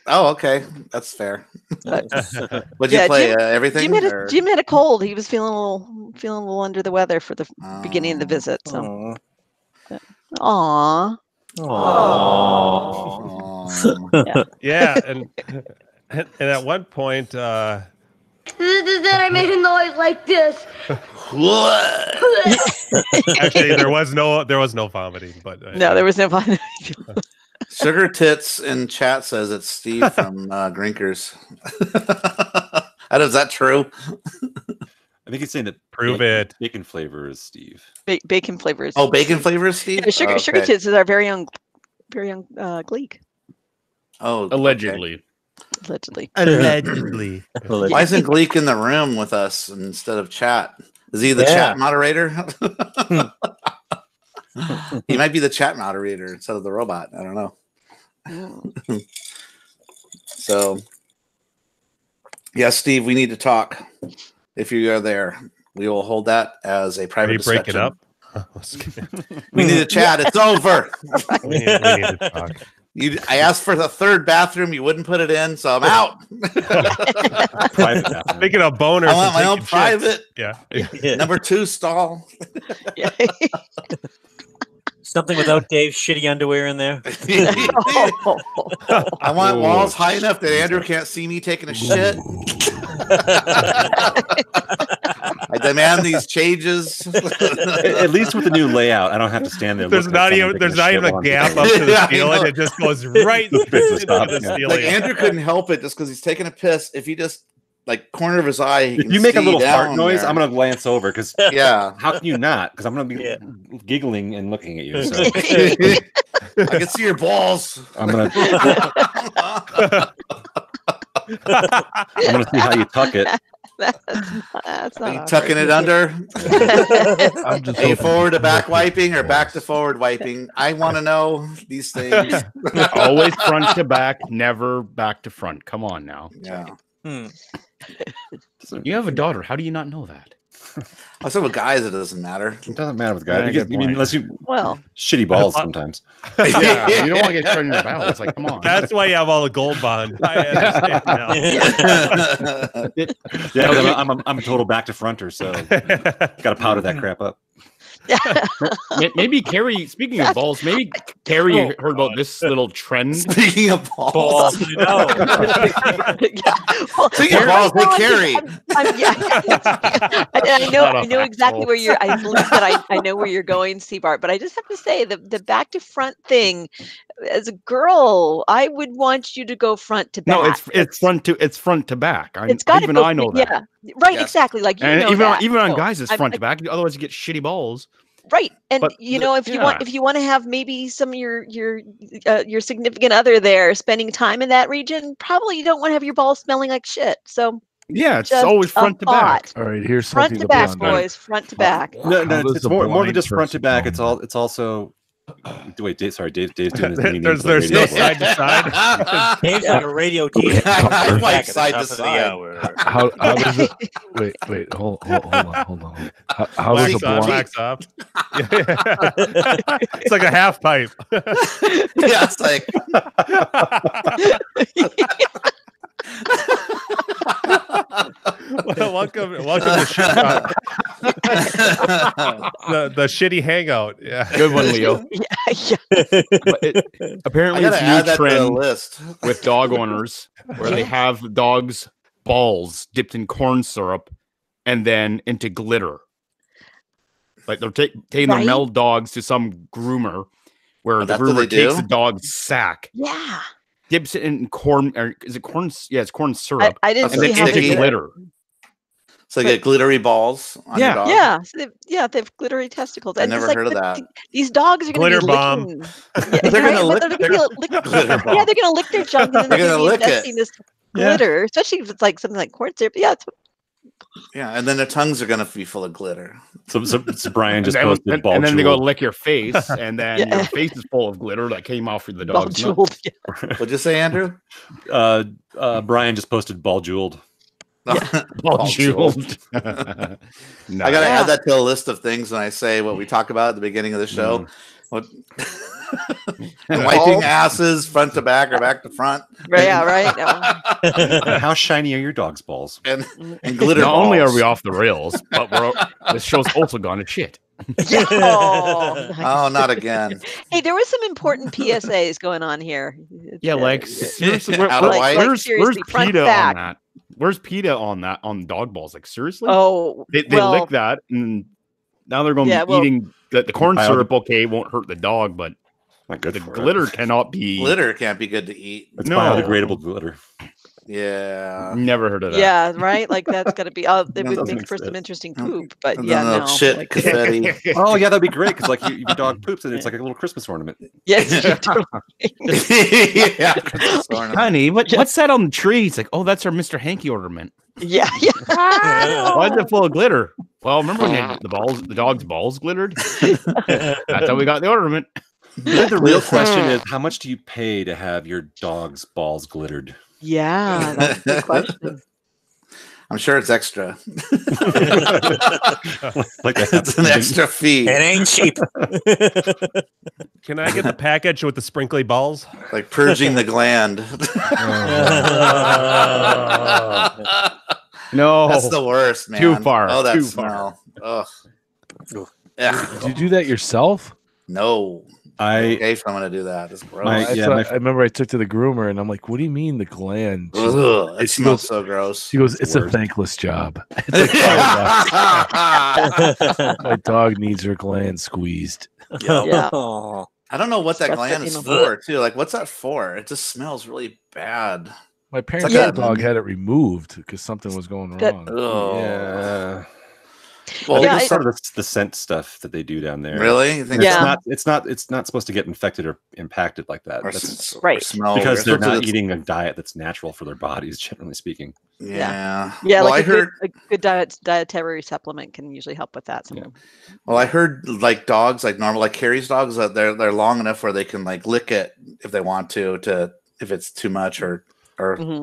Oh, okay, that's fair. What'd you play? Everything? Jim had a cold. He was feeling a little under the weather for the beginning of the visit. So, yeah, and at one point, then I made a noise like this. Actually, there was no vomiting, but no, there was no vomiting. Sugar Tits in chat says it's Steve from Grinkers. Is that true? I think he's saying that prove it. Bacon flavor is Steve. Bacon flavor is. Oh, bacon flavor is Steve. Yeah, Sugar Tits is our very young Gleek. Oh, allegedly. Okay. Allegedly. Why isn't Gleek in the room with us instead of chat? Is he the chat moderator? He might be the chat moderator instead of the robot. I don't know. So, yes, Steve, we need to talk. If you are there, we will hold that as a private discussion. Break it up. We need to chat. It's over. we need to talk. I asked for the third bathroom. You wouldn't put it in, so I'm out. Speaking of boners, I want my own private. Yeah. Number 2 stall. Something without Dave's shitty underwear in there. I want walls high enough that Andrew can't see me taking a shit. I demand these changes. At least with the new layout, I don't have to stand there. There's not even a gap up to the ceiling. It just goes right into the ceiling. Like Andrew couldn't help it just because he's taking a piss. If he just corner of his eye, if you make a little fart noise, there. I'm gonna glance over because how can you not? Because I'm gonna be giggling and looking at you. So. I can see your balls. I'm gonna see how you tuck it. That's Are you tucking it under? Are you forward to back wiping or back to forward wiping? I want to know these things. Always front to back, never back to front. Come on now. Yeah. You have a daughter. How do you not know that? I said with guys, it doesn't matter. It doesn't matter with guys. I mean, unless you shitty balls sometimes. Yeah, you don't want to get thrown in the bowel. It's like, come on. That's why you have all the gold bond. I understand now. I'm a total back to fronter, so got to powder that crap up. Maybe Carrie, speaking of balls, maybe Carrie heard about this little trend. Speaking of balls, you know. Speaking of balls, hey Carrie. I know exactly where you're. I believe that I know where you're going, Seabart. But I just have to say the back to front thing. As a girl, I would want you to go front to back. No, it's front to back. It's got even I know that. Yeah, right. Yes. Exactly. Like you know even on guys, it's front to back. Otherwise, you get shitty balls. Right, and if you want to have maybe some of your significant other there spending time in that region, probably you don't want to have your balls smelling like shit. So yeah, it's always front to back. All right, here's front something to back, boys. Front to back. No, it's more than just front to back. It's also. Wait, Dave's doing his there's no side to side. Dave's like a radio DJ. I like side to side. How does it? Wait, hold on. How does a blonde? Up. It's like a half pipe. Yeah, it's like. welcome to shit the shitty hangout. Yeah, good one, Leo. Apparently, it's a new trend with dog owners where they have dogs' balls dipped in corn syrup and then into glitter. Like they're taking their male dogs to some groomer where the groomer takes the dog's sack. Yeah. Dips it in corn, or is it corn? Yeah, it's corn syrup. I didn't see how to glitter. So you get glittery balls on your dog? Yeah. So they have glittery testicles. I never heard of that. These dogs are going to be bomb. licking. They're going to lick. They're going to lick their junk, and then they're going to be ingesting this glitter, especially if it's like something like corn syrup. Yeah. And then their tongues are going to be full of glitter. So Brian just posted ball and then they go jeweled. lick your face, and then your face is full of glitter that came off of the dog's nose. What'd you say, Andrew? Brian just posted ball jeweled. Ball jeweled. I gotta add that to a list of things when I say what we talk about at the beginning of the show. And wiping asses front to back or back to front. Right. How shiny are your dog's balls? And glitter. Not only are we off the rails, but this show's also gone to shit. Oh, not again. Hey, there was some important PSAs going on here. Yeah, like seriously, where's seriously, PETA on that? Where's PETA on that on dog balls? Like seriously? Oh, they lick that, and now they're going to be eating the corn syrup. Okay, won't hurt the dog, but the glitter cannot be. Glitter can't be good to eat. It's biodegradable glitter. Yeah, never heard of that. Yeah, right. Like that's got to be. It would make for some interesting poop, but no shit confetti. Oh yeah, that'd be great because like your dog poops and it's like a little Christmas ornament. Yes, yeah, Christmas ornament. Honey, what's that on the tree? It's like, oh, that's our Mr. Hanky ornament. Yeah. Why is it full of glitter? Well, remember when the dog's balls glittered? That's how we got the ornament. The real question is, how much do you pay to have your dog's balls glittered? Yeah, that's a good question. I'm sure it's extra. Like it's an extra fee. It ain't cheap. Can I get the package with the sprinkly balls? Like purging the gland. No, that's the worst, man. Too far. Oh, that too smell. Ugh. Did you do that yourself? No. Okay, if I'm gonna do that. It's gross. I remember I took to the groomer and I'm like, "What do you mean the gland?" It smells so gross. She goes, "It's a thankless job." My dog needs her gland squeezed. Yeah. I don't know what that gland is for, too. Like, what's that for? It just smells really bad. My parents' dog had it removed because something was going wrong. Yeah. Well, it's sort of the scent stuff that they do down there. Really? It's not supposed to get infected or impacted like that. That's right. Because they're not eating a diet that's natural for their bodies, generally speaking. Yeah. Well, like I heard a good dietary supplement can usually help with that. Well, I heard like dogs, like normal, like Carrie's dogs, that they're long enough where they can like lick it if they want to if it's too much or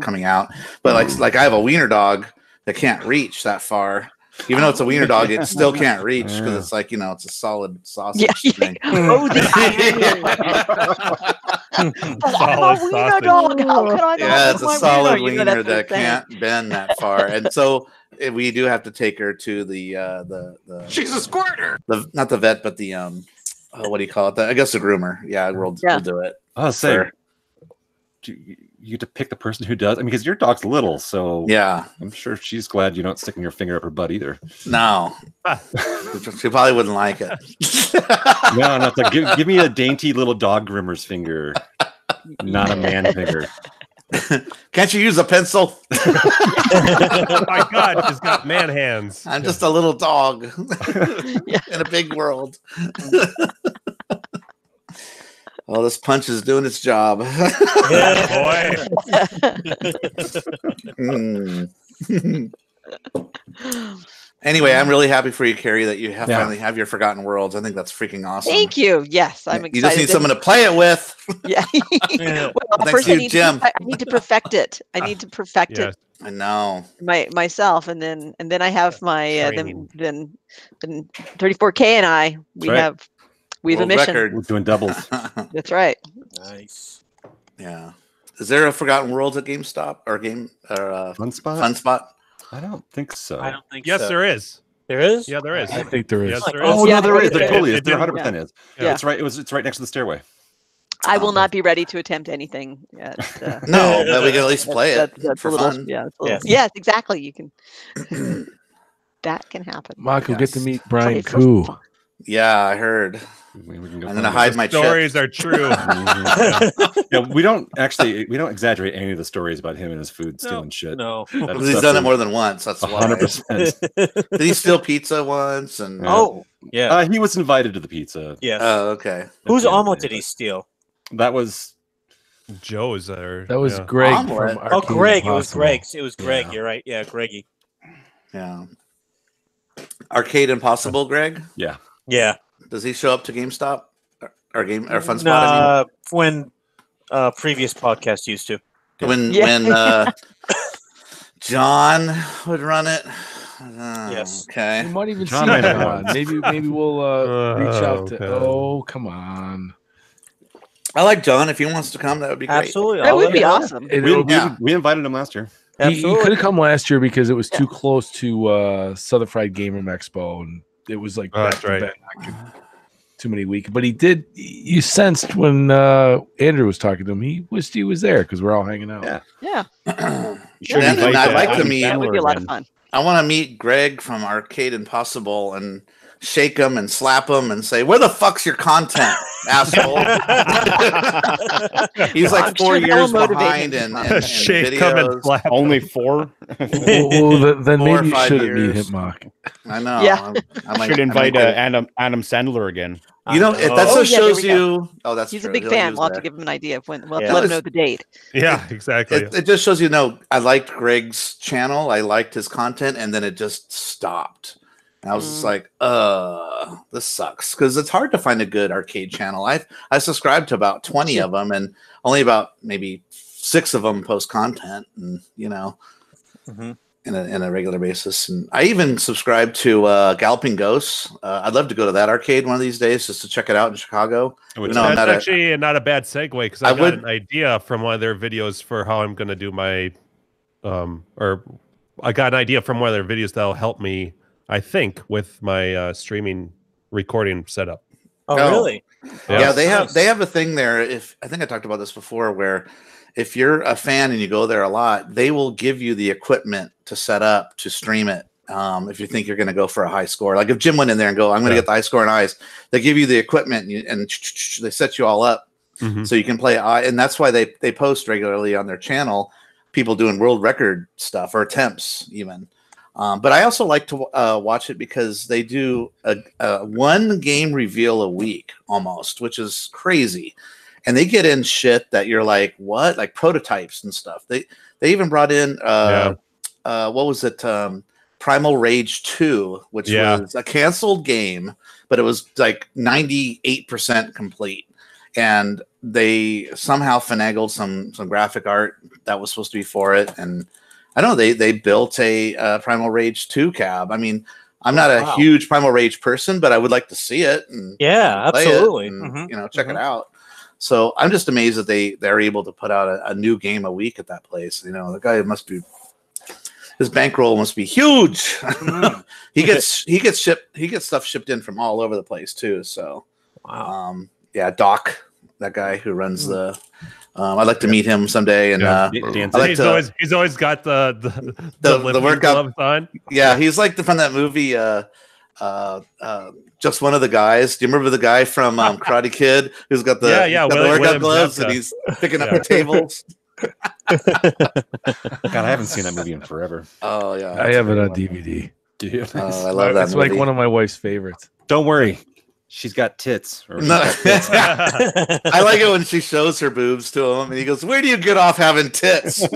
coming out. But like I have a wiener dog that can't reach that far. Even though it's a wiener dog, it still can't reach because it's like, it's a solid sausage thing. Oh, the wiener dog. How can I not? Yeah, it's a solid wiener that can't bend that far. And so we do have to take her to the She's a squirter. Not the vet, but the what do you call it? I guess the groomer. Yeah, we'll do it. Oh, say you get to pick the person who does. I mean, because your dog's little, so yeah, I'm sure she's glad you're not sticking your finger up her butt either. No, she probably wouldn't like it. No, not like give me a dainty little dog groomer's finger, not a man finger. Can't you use a pencil? Oh my God, she's got man hands. I'm just a little dog in a big world. Oh, this punch is doing its job. Yeah, boy. Anyway, I'm really happy for you, Carrie, that you finally have your Forgotten Worlds. I think that's freaking awesome. Thank you. Yes, I'm excited. You just need someone to play it with. Yeah. Well, thanks to Jim. I need to perfect it. I need to perfect it. I know myself, and then I have my then 34K and we have a mission. We're doing doubles. That's right. Nice. Yeah. Is there a Forgotten Worlds at GameStop or Fun Spot? Fun Spot? I don't think so. I don't think yes, so. there is. There is? Yeah, there is. I think there is. Yes, there is. Oh, Yeah, no, there is. there There totally is. It There did. 100% is. Yeah. It's right. It's right next to the stairway. I will not be ready to attempt anything yet. No, but we can at least play it that's for a little, fun. Yeah, yes, exactly. You can. That can happen. Marco, get to meet Brian Koo. Yeah, I heard. We can go I'm gonna hide my stories chip. are true. Yeah, we don't exaggerate any of the stories about him and his food stealing shit. No, he's done it more than once. That's 100%. Did he steal pizza once? And he was invited to the pizza. Yes. Oh, okay. Whose omelet did he steal? That was Joe's. That was Greg. Omelet. From Oh, Arcade Greg. Impossible. It was Greg's. It was Greg. Yeah. You're right. Yeah, Greggy. Yeah. Arcade Impossible, Greg? Yeah. Yeah. Does he show up to GameStop or Fun Spot anymore? When previous podcast used to. When John would run it. Yes. Okay. We might even John see might him have on. Maybe we'll reach out to. okay. Oh, come on. I like John. If he wants to come, that would be great. Absolutely. That would be awesome. We invited him last year. He could have come last year because it was too close to Southern Fried Gamer Expo, and it was like back to back. Too many weeks. But he did. You sensed when Andrew was talking to him, he wished he was there because we're all hanging out. Yeah. And I'd like to meet. That would be a lot of fun. I want to meet Greg from Arcade Impossible and shake him and slap him and say, "Where the fuck's your content, asshole?" He's like 4 years behind in shake videos. him and slap. Only 4. Then 4 or maybe you 5 shouldn't meet years. him, Mark. I know. Yeah. I Should invite Adam Sandler again. You know, that just shows you. Oh, that's he's true. a big He'll fan. use We'll have to that. give him an idea of when. We'll Yeah. have to let him know the date. Yeah, exactly. It just shows you. I liked Greg's channel. I liked his content, and then it just stopped. And I was just like, this sucks because it's hard to find a good arcade channel. I subscribed to about 20 of them, and only about maybe 6 of them post content, and in a regular basis. And I even subscribed to Galloping Ghosts. I'd love to go to that arcade one of these days just to check it out in Chicago. That's actually not a bad segue because I got an idea from one of their videos for how I'm going to do my, or I got an idea from one of their videos that'll help me, I think, with my streaming recording setup. Oh, really? Yeah, they have a thing there. I think I talked about this before, where if you're a fan and you go there a lot, they will give you the equipment to set up to stream it. If you think you're going to go for a high score, like if Jim went in there and go, I'm going to get the high score in ice, they give you the equipment and they set you all up so you can play. And that's why they post regularly on their channel, people doing world record stuff or attempts even. But I also like to watch it because they do a one game reveal a week almost, which is crazy. And they get in shit that you're like, what? Like prototypes and stuff. They even brought in what was it? Primal Rage 2, which was a canceled game, but it was like 98% complete. And they somehow finagled some graphic art that was supposed to be for it. And I don't know, they built a Primal Rage 2 cab. I mean, I'm not a huge Primal Rage person, but I would like to see it. And absolutely. And, check it out. So I'm just amazed that they're able to put out a new game a week at that place. The guy his bankroll must be huge. he gets stuff shipped in from all over the place too. So Doc, that guy who runs the. I'd like to meet him someday, and he's always got the workout gloves on. Yeah, he's like from that movie. Just One of the Guys. Do you remember the guy from Karate Kid who's got the workout gloves and he's picking up the tables? God, I haven't seen that movie in forever. Oh yeah, I have it on DVD. Dude. I love that. It's movie. like one of my wife's favorites. Don't worry, she's got tits. I like it when she shows her boobs to him, and he goes, "Where do you get off having tits?"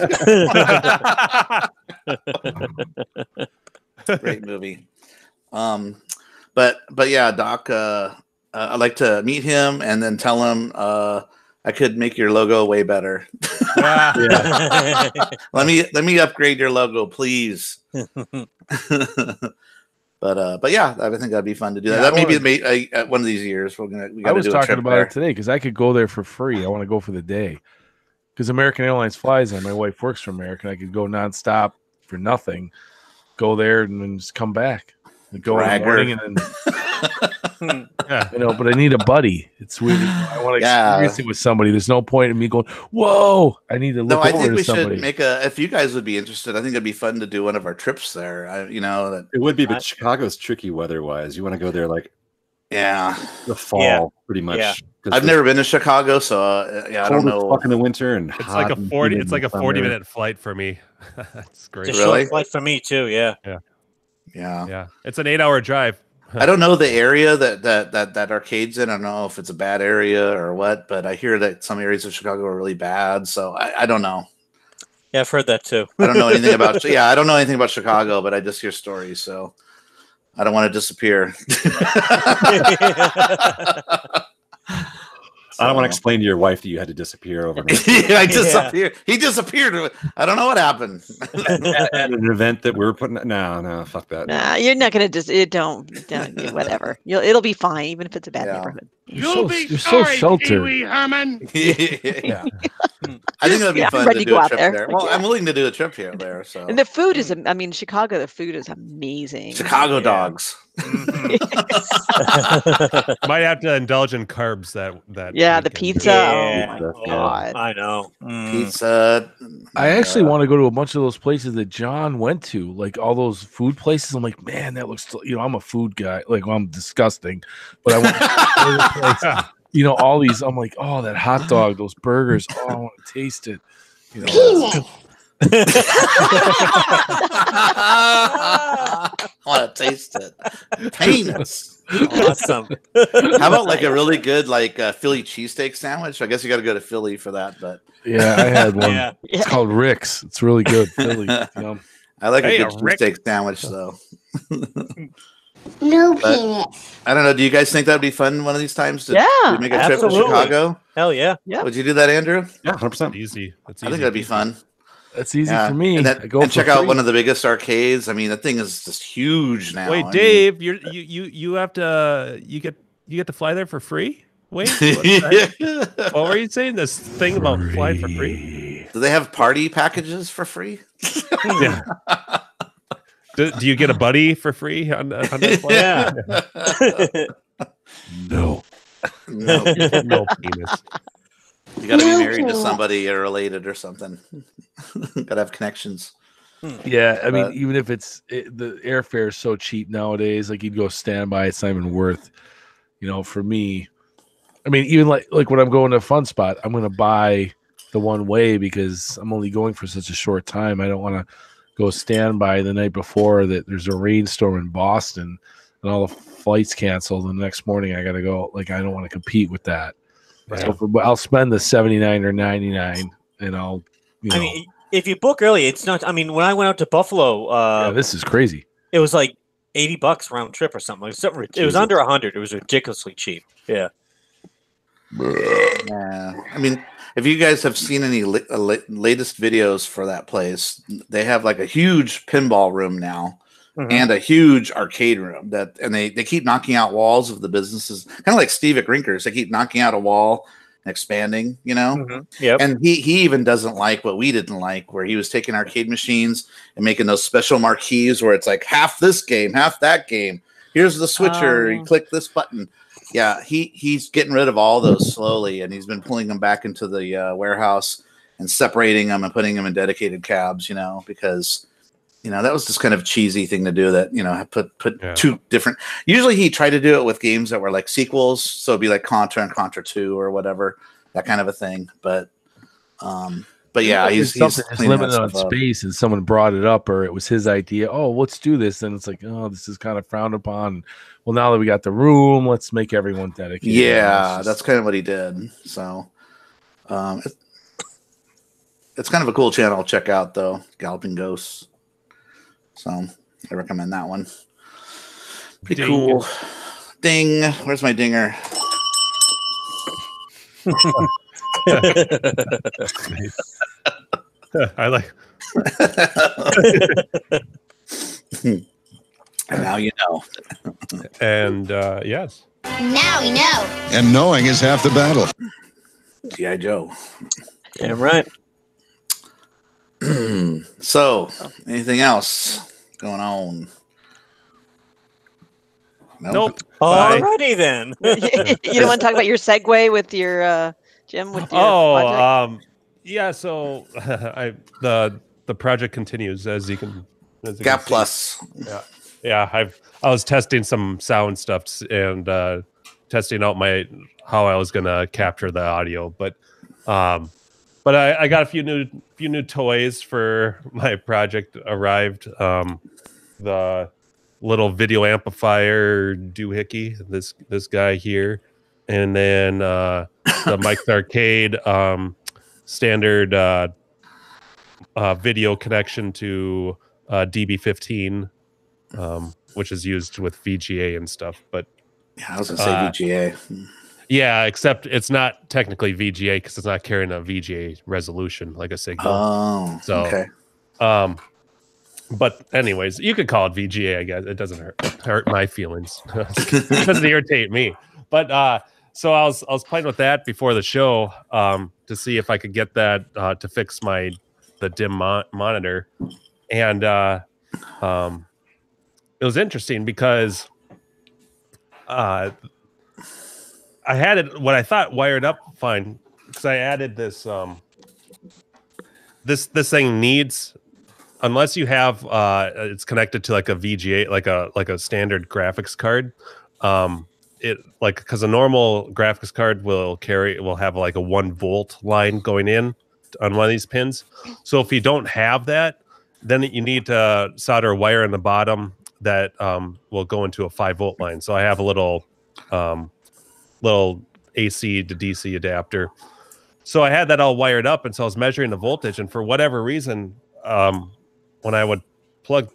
Great movie. But yeah, Doc. I'd like to meet him and then tell him I could make your logo way better. Let me upgrade your logo, please. But yeah, I think that'd be fun to do that. That maybe one of these years I was talking about it today because I could go there for free. I want to go for the day because American Airlines flies there. My wife works for American. I could go nonstop for nothing. Go there and then just come back. And go in the morning and then but I need a buddy. It's weird. I want to experience it with somebody. There's no point in me going, whoa, I need to look over to somebody. Should make if you guys would be interested, I think it'd be fun to do one of our trips there. It would be, but Chicago's tricky weather-wise. You want to go there the fall, pretty much. I've never been to Chicago, so I don't know. Fuck in the winter and it's like a 40. It's like a 40-minute flight for me. That's great. It's a short flight for me too. Yeah. Yeah. It's an 8-hour drive. I don't know the area that Arcade's in. I don't know if it's a bad area or what, but I hear that some areas of Chicago are really bad. So I don't know. Yeah, I've heard that too. I don't know anything about. Yeah, I don't know anything about Chicago, but I just hear stories. So I don't want to disappear. I don't want to explain to your wife that you had to disappear overnight. I disappeared. He disappeared. I don't know what happened. At an event that we were putting. No, fuck that. Nah, you're not gonna don't whatever. It'll be fine, even if it's a bad neighborhood. You're so sheltered. Pee-wee Herman. Yeah. I think that'd be fun to do a trip there. Well, I'm willing to do a trip here there. So. And the food is, I mean, Chicago, the food is amazing. Chicago dogs. Might have to indulge in carbs that the pizza. Yeah. Oh my god. I know. Pizza. I actually want to go to a bunch of those places that John went to, like all those food places. I'm like, man, that looks. I'm a food guy. Like, well, I'm disgusting, but I want. All these. I'm like, oh, that hot dog, those burgers. Oh, I want to taste it. I want to taste it. Penis. Awesome. How about like a really good Philly cheesesteak sandwich? I guess you got to go to Philly for that, but yeah, I had one. Yeah. It's called Rick's. It's really good. Philly. I like a good cheesesteak sandwich though. No penis. I don't know. Do you guys think that'd be fun one of these times to make a trip to absolutely. Chicago? Hell yeah. Would you do that, Andrew? Yeah, 100%. Easy. I think that'd be fun. That's easy for me. And check out one of the biggest arcades. I mean, that thing is just huge now. Wait, Dave, you have to you get to fly there for free? Wait, what were you saying? This thing about flying for free? Do they have party packages for free? Yeah. Do you get a buddy for free on that flight? Yeah. No penis. You got to be married to somebody or related or something. Got to have connections. Yeah, I mean, even if the airfare is so cheap nowadays, like you'd go standby, it's not even worth. For me, I mean, even like when I'm going to a fun spot, I'm going to buy the one way because I'm only going for such a short time. I don't want to go standby the night before that there's a rainstorm in Boston and all the flights canceled. And the next morning I got to go. Like, I don't want to compete with that. Right. So I'll spend the $79 or $99 and I mean, if you book early, it's not, I mean, when I went out to Buffalo, this is crazy. It was like $80 round trip or something. It was under 100. It was ridiculously cheap. Yeah. I mean, if you guys have seen any latest videos for that place, they have like a huge pinball room now and a huge arcade room and they keep knocking out walls of the businesses, kind of like Steve at Grinkers. They keep knocking out a wall and expanding, Yep. And he even doesn't like what we didn't like, where he was taking arcade machines and making those special marquees where it's like half this game, half that game. Here's the switcher. You click this button. Yeah, he's getting rid of all those slowly, and he's been pulling them back into the warehouse and separating them and putting them in dedicated cabs, because, that was just kind of a cheesy thing to do that, put two different. Usually he tried to do it with games that were like sequels. So it'd be like Contra and Contra 2 or whatever, that kind of a thing. But yeah, he's limited on space, and someone brought it up, or it was his idea. Oh, let's do this. And it's like, oh, this is kind of frowned upon. Well, now that we got the room, let's make everyone dedicated. Yeah, that's kind of what he did. So, it's kind of a cool channel to check out, though. Galloping Ghosts. So I recommend that one. Pretty cool. Ding. Where's my dinger? I like. And now you know. And yes. Now we know. And knowing is half the battle. G.I. Joe. Damn right. So, anything else going on? Nope. Alrighty then. You don't want to talk about your segue with your Jim? With your project? Yeah. So the project continues as you can. Gap Plus. Yeah. I was testing some sound stuff and testing out my how I was gonna capture the audio, but I got a few new toys for my project arrived. The little video amplifier doohickey, this guy here, and then the Mike's Arcade standard video connection to DB15, which is used with VGA and stuff. But yeah, I was gonna say VGA. Yeah, except it's not technically VGA because it's not carrying a VGA resolution like a signal. Oh, so okay. But anyways, you could call it VGA. I guess it doesn't hurt my feelings. It doesn't irritate me. But so I was playing with that before the show to see if I could get that to fix the dim monitor, and it was interesting because I had it what I thought wired up fine because I added this this thing needs, unless you have it's connected to like a VGA, like a standard graphics card, it like because a normal graphics card will have like a 1 volt line going in on one of these pins. So if you don't have that, then you need to solder a wire in the bottom that will go into a 5 volt line. So I have a little AC to DC adapter. So I had that all wired up, and so I was measuring the voltage, and for whatever reason, when I would plug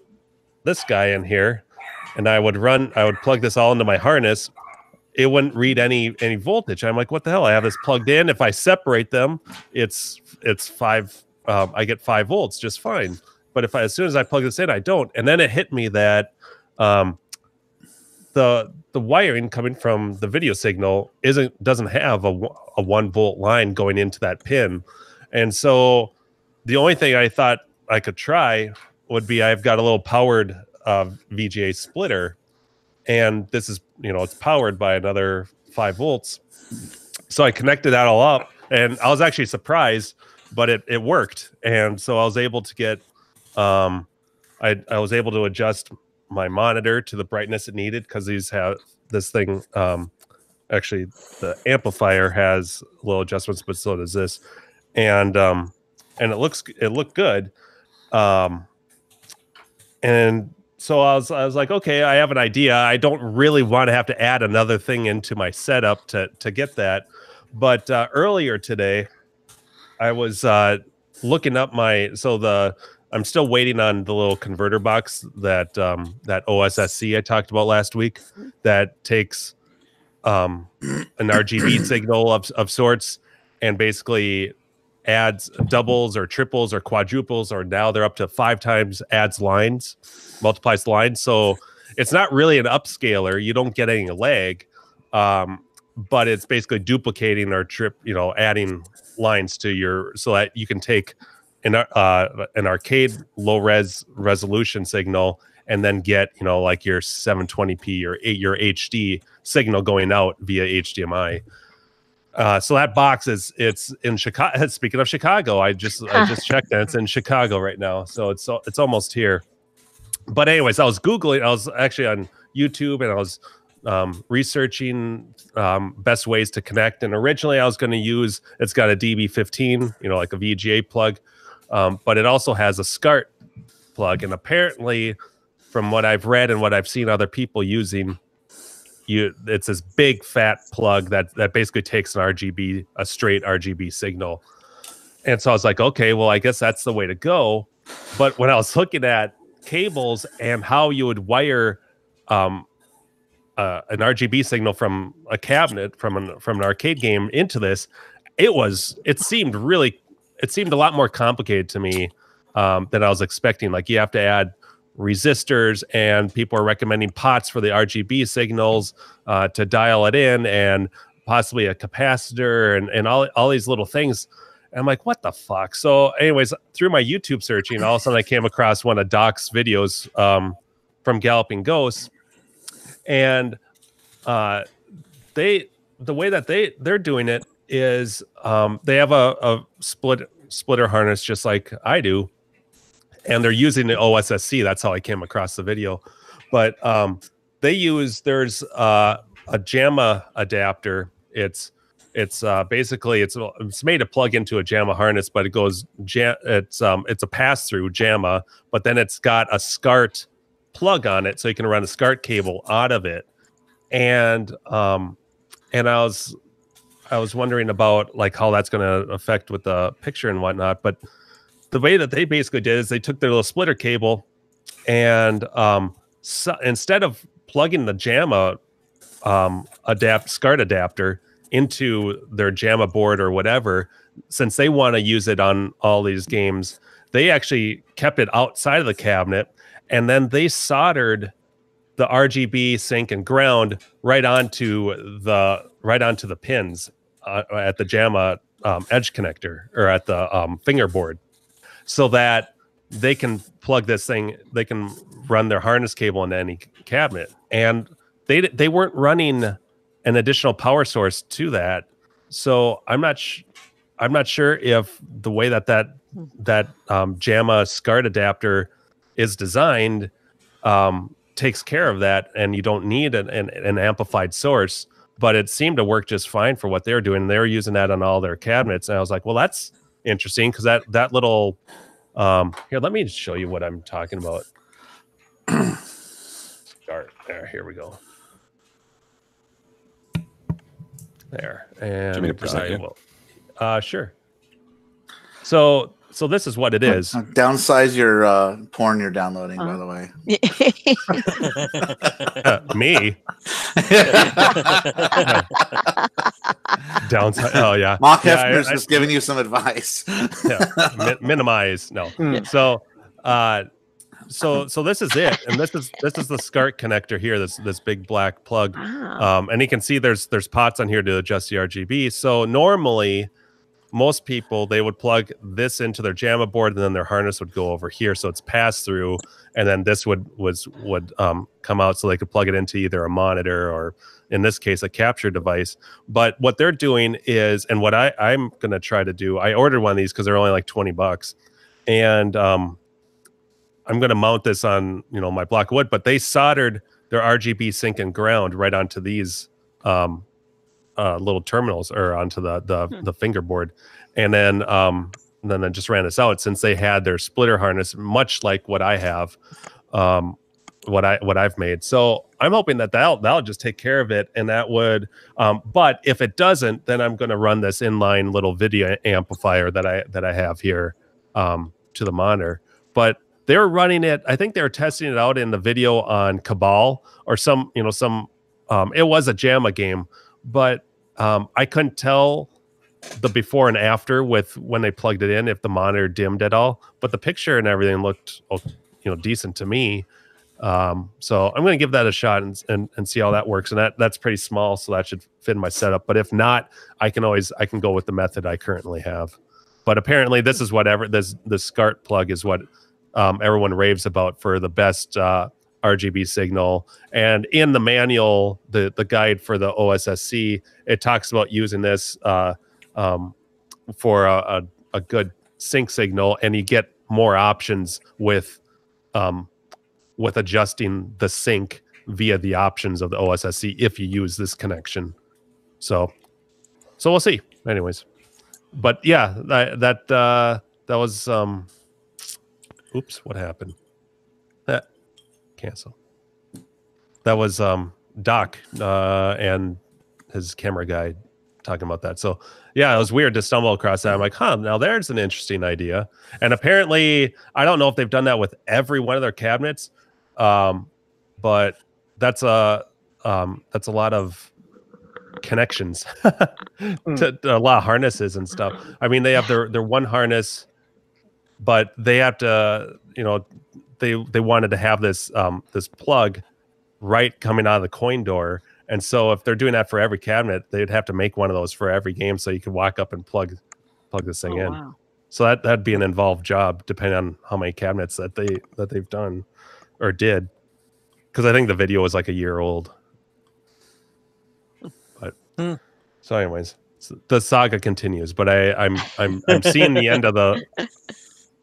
this guy in here and I would plug this all into my harness, it wouldn't read any voltage. I'm like, what the hell? I have this plugged in. If I separate them, it's 5 I get 5 volts just fine. But as soon as I plug this in, I don't. And then it hit me that the wiring coming from the video signal doesn't have a 1 volt line going into that pin. And so the only thing I thought I could try would be, I've got a little powered VGA splitter, and this is, it's powered by another 5 volts. So I connected that all up, and I was actually surprised, but it worked. And so I was able to get I was able to adjust my monitor to the brightness it needed, because these have this thing. Actually, the amplifier has little adjustments, but so does this, and it looked good. And so I was like, okay, I have an idea. I don't really want to have to add another thing into my setup to get that. But earlier today, I was looking up I'm still waiting on the little converter box that OSSC I talked about last week, that takes an RGB signal of sorts and basically adds doubles or triples or quadruples, or now they're up to 5 times multiplies lines. So it's not really an upscaler. You don't get any lag, but it's basically duplicating or adding lines to so that you can take an arcade low resolution signal and then get like your 720p or your HD signal going out via HDMI. So that box it's in Chicago. Speaking of Chicago, I just checked and it's in Chicago right now. So it's almost here. But anyways, I was Googling. I was actually on YouTube, and I was researching best ways to connect. And originally I was going to use, it's got a DB15, like a VGA plug, but it also has a SCART plug. And apparently, from what I've read and what I've seen other people using, it's this big fat plug that basically takes a straight RGB signal. And so I was like, okay, well, I guess that's the way to go. But when I was looking at cables and how you would wire an RGB signal from a cabinet from an arcade game into this, it seemed a lot more complicated to me than I was expecting. Like, you have to add resistors, and people are recommending pots for the RGB signals to dial it in, and possibly a capacitor and all these little things. And I'm like, what the fuck? So anyways, through my YouTube searching, all of a sudden I came across one of Doc's videos from Galloping Ghosts. And the way that they're doing it is they have a splitter harness just like I do, and they're using the OSSC. That's how I came across the video. But there's a JAMA adapter It's basically it's made to plug into a JAMA harness, but it goes it's a pass through JAMA, but then it's got a SCART plug on it, so you can run a SCART cable out of it. And I was wondering about like how that's going to affect with the picture and whatnot. But the way that they basically did is they took their little splitter cable and so instead of plugging the JAMA SCART adapter into their JAMA board or whatever, since they want to use it on all these games, they actually kept it outside of the cabinet, and then they soldered the RGB sync and ground right onto the pins at the JAMA edge connector or at the fingerboard, so that they can plug this thing, they can run their harness cable into any cabinet. And they weren't running an additional power source to that. So I'm not sure if the way that JAMA SCART adapter is designed takes care of that, and you don't need an amplified source. But it seemed to work just fine for what they're doing. They were using that on all their cabinets, and I was like, well, that's interesting, because that little here, let me show you what I'm talking about. SCART there. Here we go. There. And do you mean to present it? Sure. So this is what it is. Downsize your porn you're downloading, by the way. Me? Downsize. Oh yeah. Mark Hefner's just giving you some advice. Minimize. No. So this is it, and this is the SCART connector here. This big black plug, and you can see there's pots on here to adjust the RGB. So normally, most people, they would plug this into their JAMA board, and then their harness would go over here, so it's pass through, and then this would come out, so they could plug it into either a monitor or, in this case, a capture device. But what they're doing is, and what I'm going to try to do, I ordered one of these because they're only like $20, and I'm going to mount this on my block of wood. But they soldered their RGB sync and ground right onto these little terminals, or onto the fingerboard, and then I just ran this out, since they had their splitter harness, much like what I have, what I've made. So I'm hoping that'll just take care of it, and that would. But if it doesn't, then I'm going to run this inline little video amplifier that I have here to the monitor. But they were running it. I think they were testing it out in the video on Cabal or some. It was a JAMA game, but I couldn't tell the before and after with when they plugged it in, if the monitor dimmed at all. But the picture and everything looked, decent to me. So I'm going to give that a shot and see how that works. And that's pretty small, so that should fit in my setup. But if not, I can go with the method I currently have. But apparently, this is the SCART plug is what everyone raves about for the best RGB signal. And in the manual, the guide for the OSSC, it talks about using this for a good sync signal, and you get more options with adjusting the sync via the options of the OSSC if you use this connection. So we'll see. Anyways, but yeah, that was oops, what happened? Cancel. That was Doc and his camera guy talking about that. So yeah, it was weird to stumble across that. I'm like, now there's an interesting idea. And apparently, I don't know if they've done that with every one of their cabinets, but that's a lot of connections to a lot of harnesses and stuff. I mean, they have their one harness, but they have to, they wanted to have this plug right coming out of the coin door, and so if they're doing that for every cabinet, they'd have to make one of those for every game, so you could walk up and plug this thing in. Wow. So that'd be an involved job, depending on how many cabinets that they've done or did, because I think the video was like a year old. But so, anyways, the saga continues. But I'm seeing the end of the.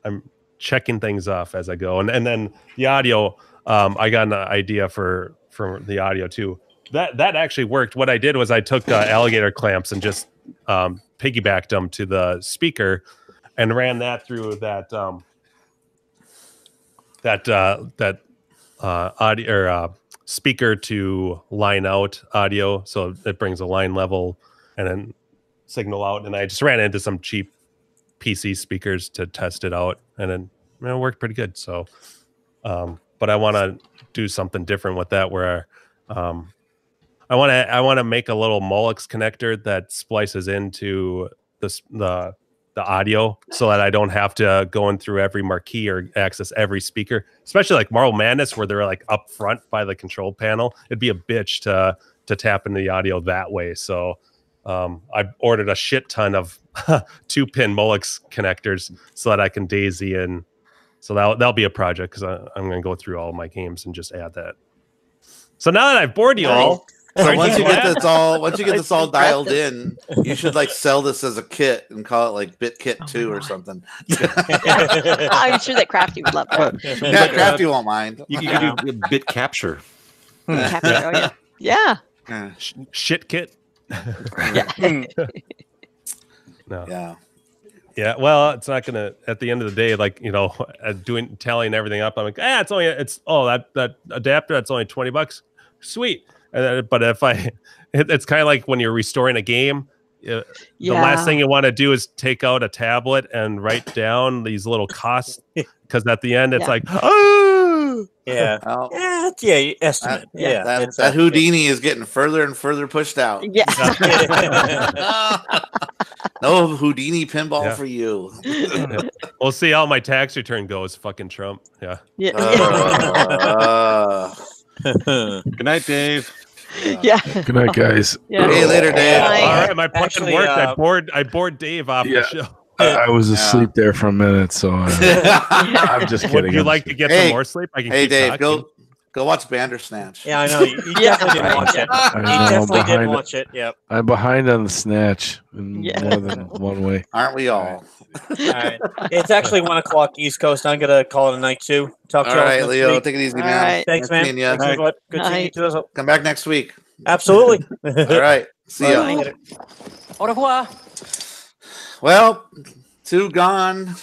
I'm checking things off as I go, and then the audio. I got an idea for the audio too. that actually worked. What I did was I took alligator clamps and just piggybacked them to the speaker and ran that through that audio or speaker to line out audio, so it brings a line level and then signal out. And I just ran into some cheap PC speakers to test it out, and then it worked pretty good. So, but I want to do something different with that, where I want to make a little Molex connector that splices into the audio, so that I don't have to go in through every marquee or access every speaker, especially like Marble Madness, where they're like up front by the control panel. It'd be a bitch to tap into the audio that way. So I ordered a shit ton of 2-pin Molex connectors so that I can daisy in. So that'll be a project, because I'm going to go through all my games and just add that. So now that I've bored you all, so once you get this all dialed in, you should like sell this as a kit and call it like BitKit 2 or something. I'm sure that Crafty would love that. Yeah, Crafty won't mind. You can do bit capture. Capture, yeah. Shit kit. Yeah. No. Yeah, well, it's not gonna. At the end of the day, like, tallying everything up, I'm like, that adapter, that's only $20. Sweet. But if it's kind of like when you're restoring a game, the last thing you want to do is take out a tablet and write down these little costs, because at the end it's like, oh, yeah, estimate. That Houdini is getting further and further pushed out. Yeah. No Houdini pinball for you. We'll see how my tax return goes. Fucking Trump. Yeah. Good night, Dave. Yeah. Good night, guys. Yeah. Hey, later, Dave. All right, my plan worked. I bored Dave off the show. I was asleep there for a minute, so I'm just kidding. Would you like to get some more sleep? I can keep Dave, talking. go watch Bandersnatch. Yeah, I know. You definitely didn't watch it. He definitely didn't watch it. Yep. I'm behind on the Snatch in more than one way. Aren't we all? All right. It's actually 1 o'clock East Coast. I'm gonna call it a night too. Talk to you all right, Leo. week. Take it easy, man. Right. Thanks, man. Thanks, Good seeing you too. Come back next week. Absolutely. All right. See ya. Au revoir. Well, 2 gone.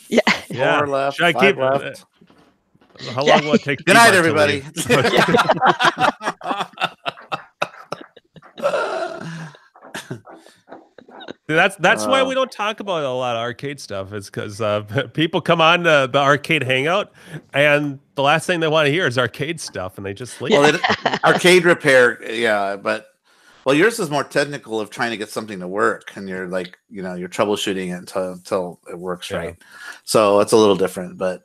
Yeah. 4 left. Should I 5 keep left. How long will it take? Good night, everybody. That's why we don't talk about a lot of arcade stuff. It's because people come on the Arcade Hangout, and the last thing they want to hear is arcade stuff, and they just sleep. Well, arcade repair, but yours is more technical of trying to get something to work, and you're like, you're troubleshooting it until it works right. So it's a little different, but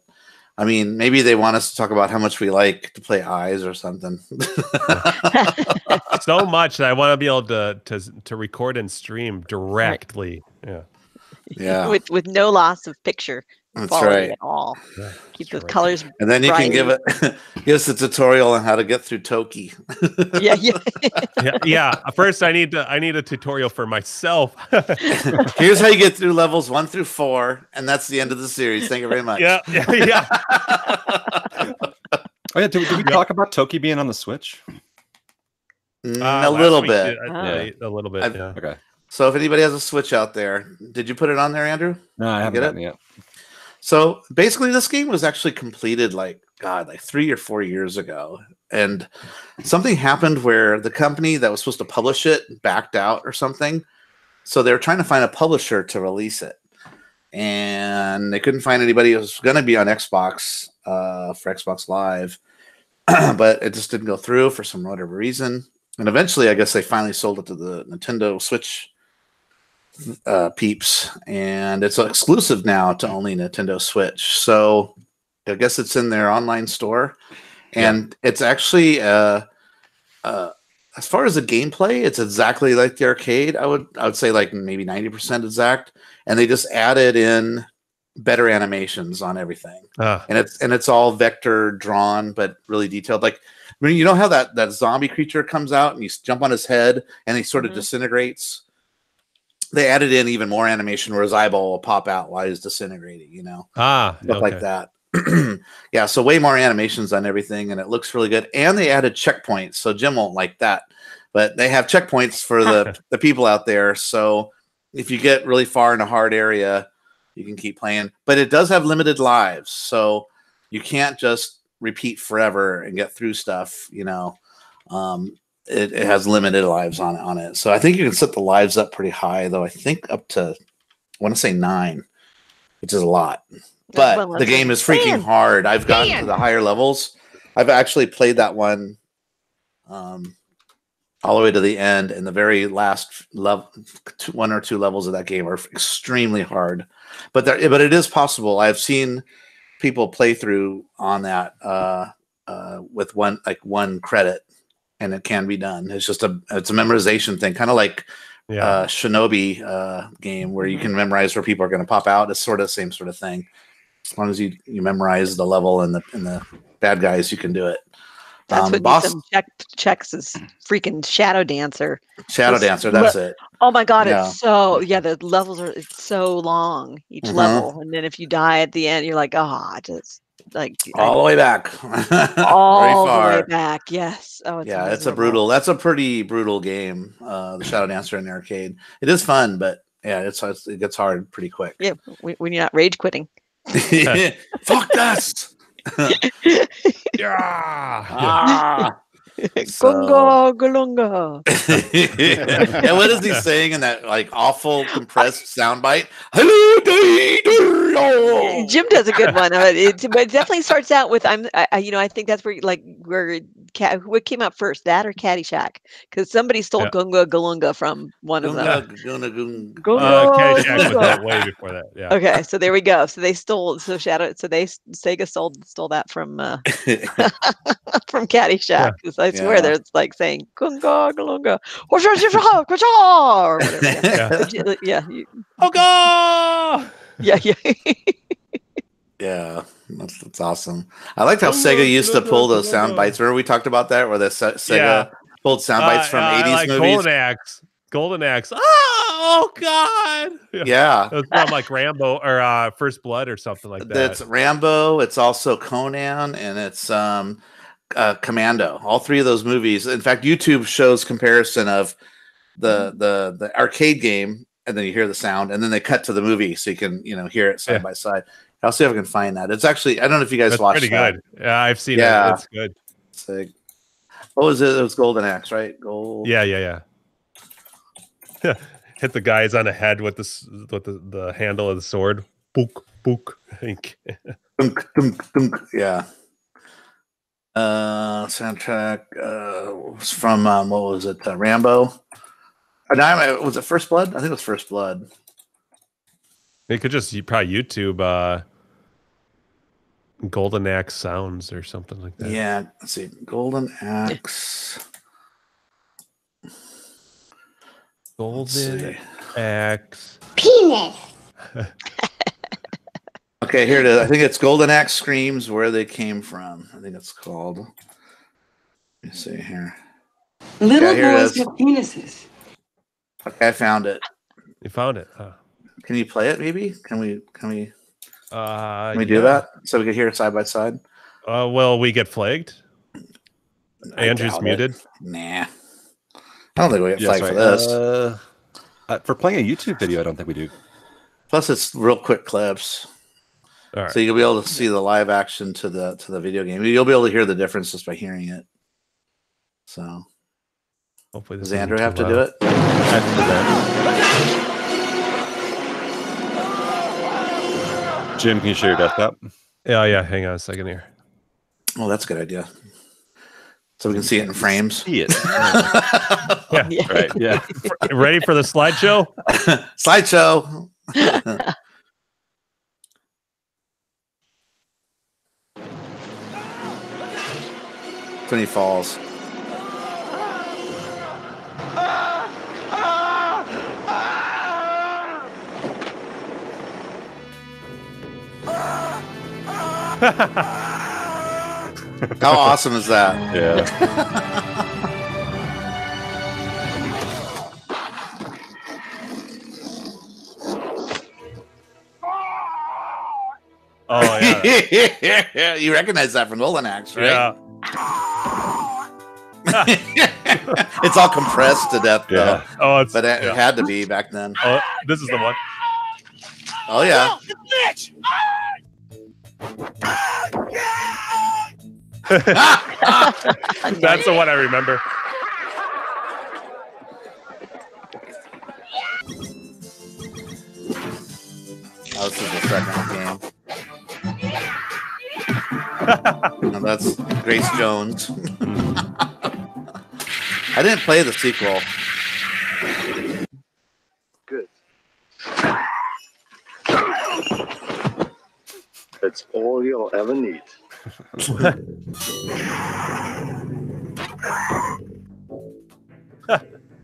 I mean, maybe they want us to talk about how much we like to play Eyes or something. So much that I want to be able to record and stream directly. Yeah. With no loss of picture quality at all. Yeah, keep the colors. And then you can give us a tutorial on how to get through Toki. Yeah. First, I need a tutorial for myself. Here's how you get through levels 1 through 4, and that's the end of the series. Thank you very much. Yeah. Oh yeah, did we talk about Toki being on the Switch? A little bit. A little bit. Yeah. Okay. So if anybody has a Switch out there, did you put it on there, Andrew? No, I haven't gotten it yet. So basically, this game was actually completed like 3 or 4 years ago, and something happened where the company that was supposed to publish it backed out or something. So they were trying to find a publisher to release it, and they couldn't find anybody who was going to be on Xbox for Xbox Live, but it just didn't go through for some whatever reason. And eventually, I guess they finally sold it to the Nintendo Switch peeps, and it's exclusive now to only Nintendo Switch. So I guess it's in their online store, and it's actually as far as the gameplay, it's exactly like the arcade. I would say like maybe 90% exact, and they just added in better animations on everything, and it's all vector drawn but really detailed. Like, I mean, you know how that zombie creature comes out and you jump on his head and he sort of disintegrates. They added in even more animation where his eyeball will pop out while he's disintegrating, stuff like that. Yeah, so way more animations on everything, and it looks really good. And they added checkpoints, so Jim won't like that, but they have checkpoints for the people out there. So if you get really far in a hard area, you can keep playing. But it does have limited lives, so you can't just repeat forever and get through stuff. You know, it has limited lives on it. So I think you can set the lives up pretty high, though. I think up to, I want to say 9, which is a lot. But the game is freaking hard. I've gotten to the higher levels. I've actually played that one all the way to the end, and the very last level, 1 or 2 levels of that game are extremely hard. But it is possible. I've seen people play through on that with one credit, and it can be done. It's just it's a memorization thing, kind of like Shinobi game where you can memorize where people are going to pop out. It's sort of the same sort of thing. As long as you memorize the level and the bad guys, you can do it. That's what needs some checks is freaking Shadow Dancer. Shadow Dancer, that's it. Oh my god, it's so the levels are so long each level, and then if you die at the end, you're like, just like all the way back, all the way back. Yes. Oh, it's it's a brutal. That's a pretty brutal game. The Shadow Dancer in the arcade. It is fun, but yeah, it gets hard pretty quick. Yeah, when you're not rage quitting. Fuck this. Gunga galunga. And what is he saying in that like awful compressed soundbite? Jim does a good one, but it definitely starts out with I think that's where what came out first, that or Caddyshack? Because somebody stole Gunga Galunga from one of them. Caddyshack was way before that. Yeah. Okay, so there we go. So they stole Sega stole that from from Caddyshack. I swear it's like saying Gunga Galunga or whatever. Yeah, that's awesome. I liked how Sega used to pull those sound bites. Remember we talked about that, where the Sega pulled sound bites from 80s like movies. Golden Axe. Oh God. Yeah. It was from like Rambo or First Blood or something like that. That's Rambo. It's also Conan, and it's Commando. All 3 of those movies. In fact, YouTube shows comparison of the arcade game, and then you hear the sound, and then they cut to the movie so you can hear it side by side. I'll see if I can find that. It's actually, I don't know if you guys watched pretty that. Good. Yeah, I've seen it. It's good. Sick. What was it? It was Golden Axe, right? Gold. Yeah. Hit the guys on the head with the handle of the sword. Book. Dunk, dunk, dunk. Yeah. Soundtrack was from what was it? Rambo. Was it First Blood? I think it was First Blood. They could just probably YouTube Golden Axe sounds or something like that. Yeah, let's see. Golden Axe. Golden Axe. Penis. Okay, here it is. I think it's Golden Axe Screams Where They Came From. I think it's called. Let me see here. Little boys with penises. Okay, I found it. You found it? Huh. Can you play it? Maybe can we do yeah. that so we can hear it side by side? Well, we get flagged. Andrew's muted. Nah, I don't think we get flagged for this. For playing a YouTube video, I don't think we do. Plus, it's real quick clips, right. So you'll be able to see the live action to the video game. You'll be able to hear the difference just by hearing it. So, hopefully, does Andrew have to do it? Jim, can you share your desktop? Yeah. Hang on a second here. Oh, that's a good idea. So we can see it in frames. See it. Yeah. Right. Yeah. Ready for the slideshow? Slideshow. When he falls. How awesome is that? Yeah. Oh yeah. Yeah, you recognize that from Olanax, right? Yeah. It's all compressed to death, though. Oh, but it had to be back then. Oh, this is the one. Oh yeah. That's the one I remember. Oh, this is the second game. No, that's Grace Jones. I didn't play the sequel. Good. It's all you'll ever need.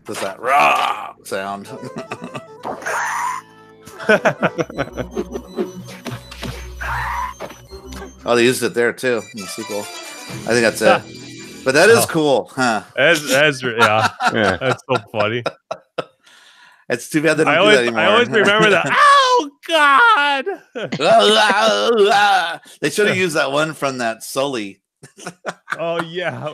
Does that raw sound? Oh, they used it there too in the sequel. I think that's it. But that is cool, huh? That's that's so funny. It's too bad they don't do that anymore. I always remember that. Oh God! They should have used that one from that Sully. Oh yeah.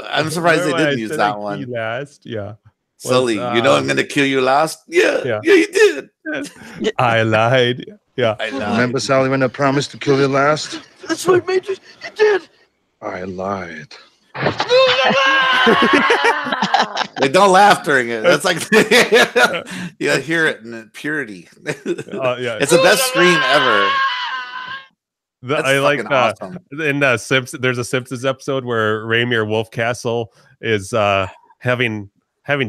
I'm surprised they didn't use that one. Last, yeah. Sully, you know I'm going to kill you last. Yeah, you did. I lied. Yeah. I lied. Remember, Sally, when I promised to kill you last? That's what made you did. I lied. They don't laugh during it. That's like you hear it in purity. Yeah. It's the best scream ever. I like awesome. In Simpsons. There's a Simpsons episode where Rainier Wolfcastle is having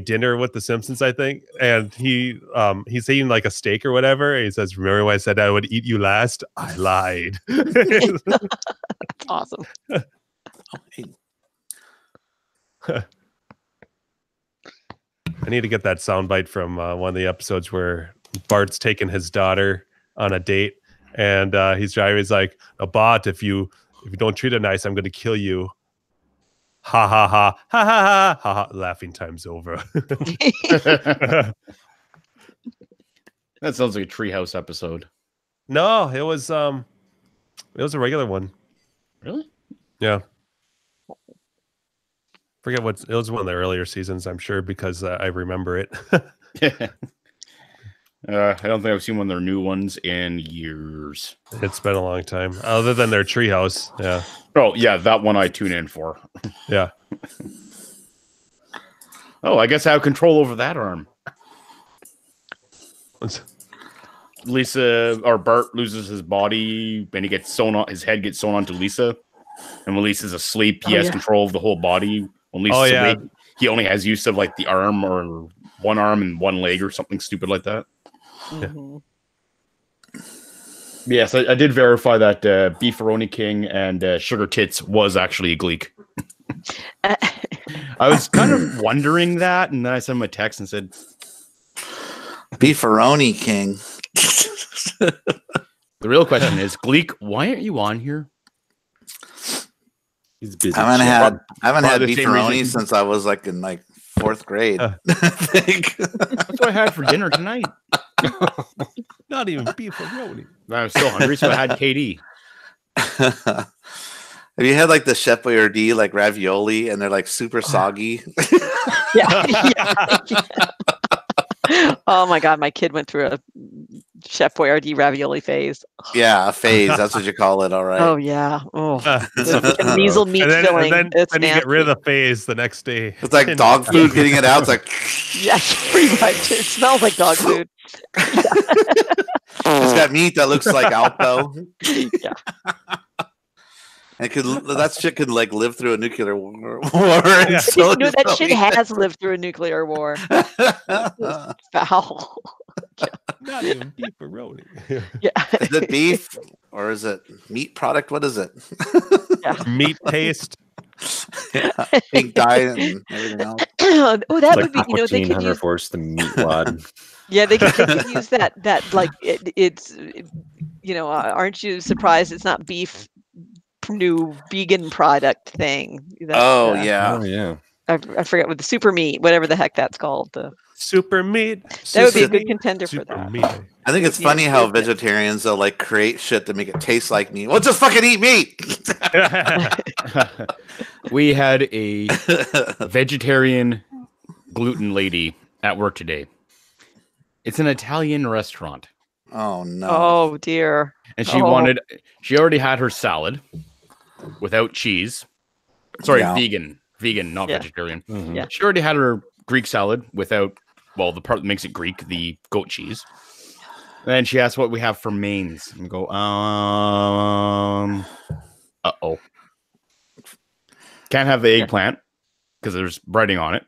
dinner with the Simpsons, I think, and he's eating like a steak or whatever. And he says, "Remember when I said I would eat you last? I lied." That's awesome. I need to get that soundbite from one of the episodes where Bart's taking his daughter on a date, and he's driving. He's like, "Bart, if you don't treat her nice, I'm going to kill you." Ha ha ha ha ha ha ha! Laughing time's over. That sounds like a Treehouse episode. No, it was a regular one. Really? Yeah. Forget what it was. One of the earlier seasons, I'm sure, because I remember it. I don't think I've seen one of their new ones in years. It's been a long time, other than their Treehouse. Yeah. Oh yeah, that one I tune in for. Yeah. Oh, I guess I have control over that arm. Lisa or Bart loses his body, and he gets sewn on. His head gets sewn onto Lisa, and when Lisa's asleep, he has control of the whole body. When Lisa's awake, he only has use of like the arm or one arm and one leg or something stupid like that. Mm-hmm. Yes, I did verify that Beefaroni King and Sugar Tits was actually a Gleek. I was kind of wondering that, and then I sent him a text and said, Beefaroni King. The real question is, Gleek, why aren't you on here? He's busy. I haven't had beefaroni since I was like in like 4th grade. I think. That's what I had for dinner tonight. Not even beefaroni. I was still hungry, so I had KD. Have you had like the Chef Boyardee like ravioli and they're like super soggy? Yeah. Oh my God, my kid went through a Chef Boyardee ravioli phase. Yeah, a phase. That's what you call it. All right. Oh yeah. Oh, the measle meat filling. And then you get rid of the phase the next day. It's like dog food getting it out. It's like yeah, pretty much. It smells like dog food. It's got meat that looks like Alpo. Yeah. And that shit could like live through a nuclear war. Yeah. So no, that shit has lived through a nuclear war. Foul. Not even beefaroni. Yeah. Is it beef or is it meat product? What is it? Yeah. Meat paste. Yeah. Pink dye and everything else. Oh, that like would be, you know, they could Hunter use Force, the meat wad. Yeah, they could use that like it's you know, aren't you surprised it's not beef new vegan product thing? Oh yeah. Oh yeah. I forget what the super meat, whatever the heck that's called. The super meat. That would be a good contender for that. Meat. I think it's funny how vegetarians they'll like create shit to make it taste like meat. Well, just fucking eat meat. We had a vegetarian gluten lady at work today. It's an Italian restaurant. Oh no. Oh dear. And she already had her salad without cheese. Sorry, vegan, not vegetarian. Mm-hmm. Yeah. She already had her Greek salad without, well, the part that makes it Greek, the goat cheese. And she asked what we have for mains. And we go, uh-oh. Can't have the eggplant because there's breading on it,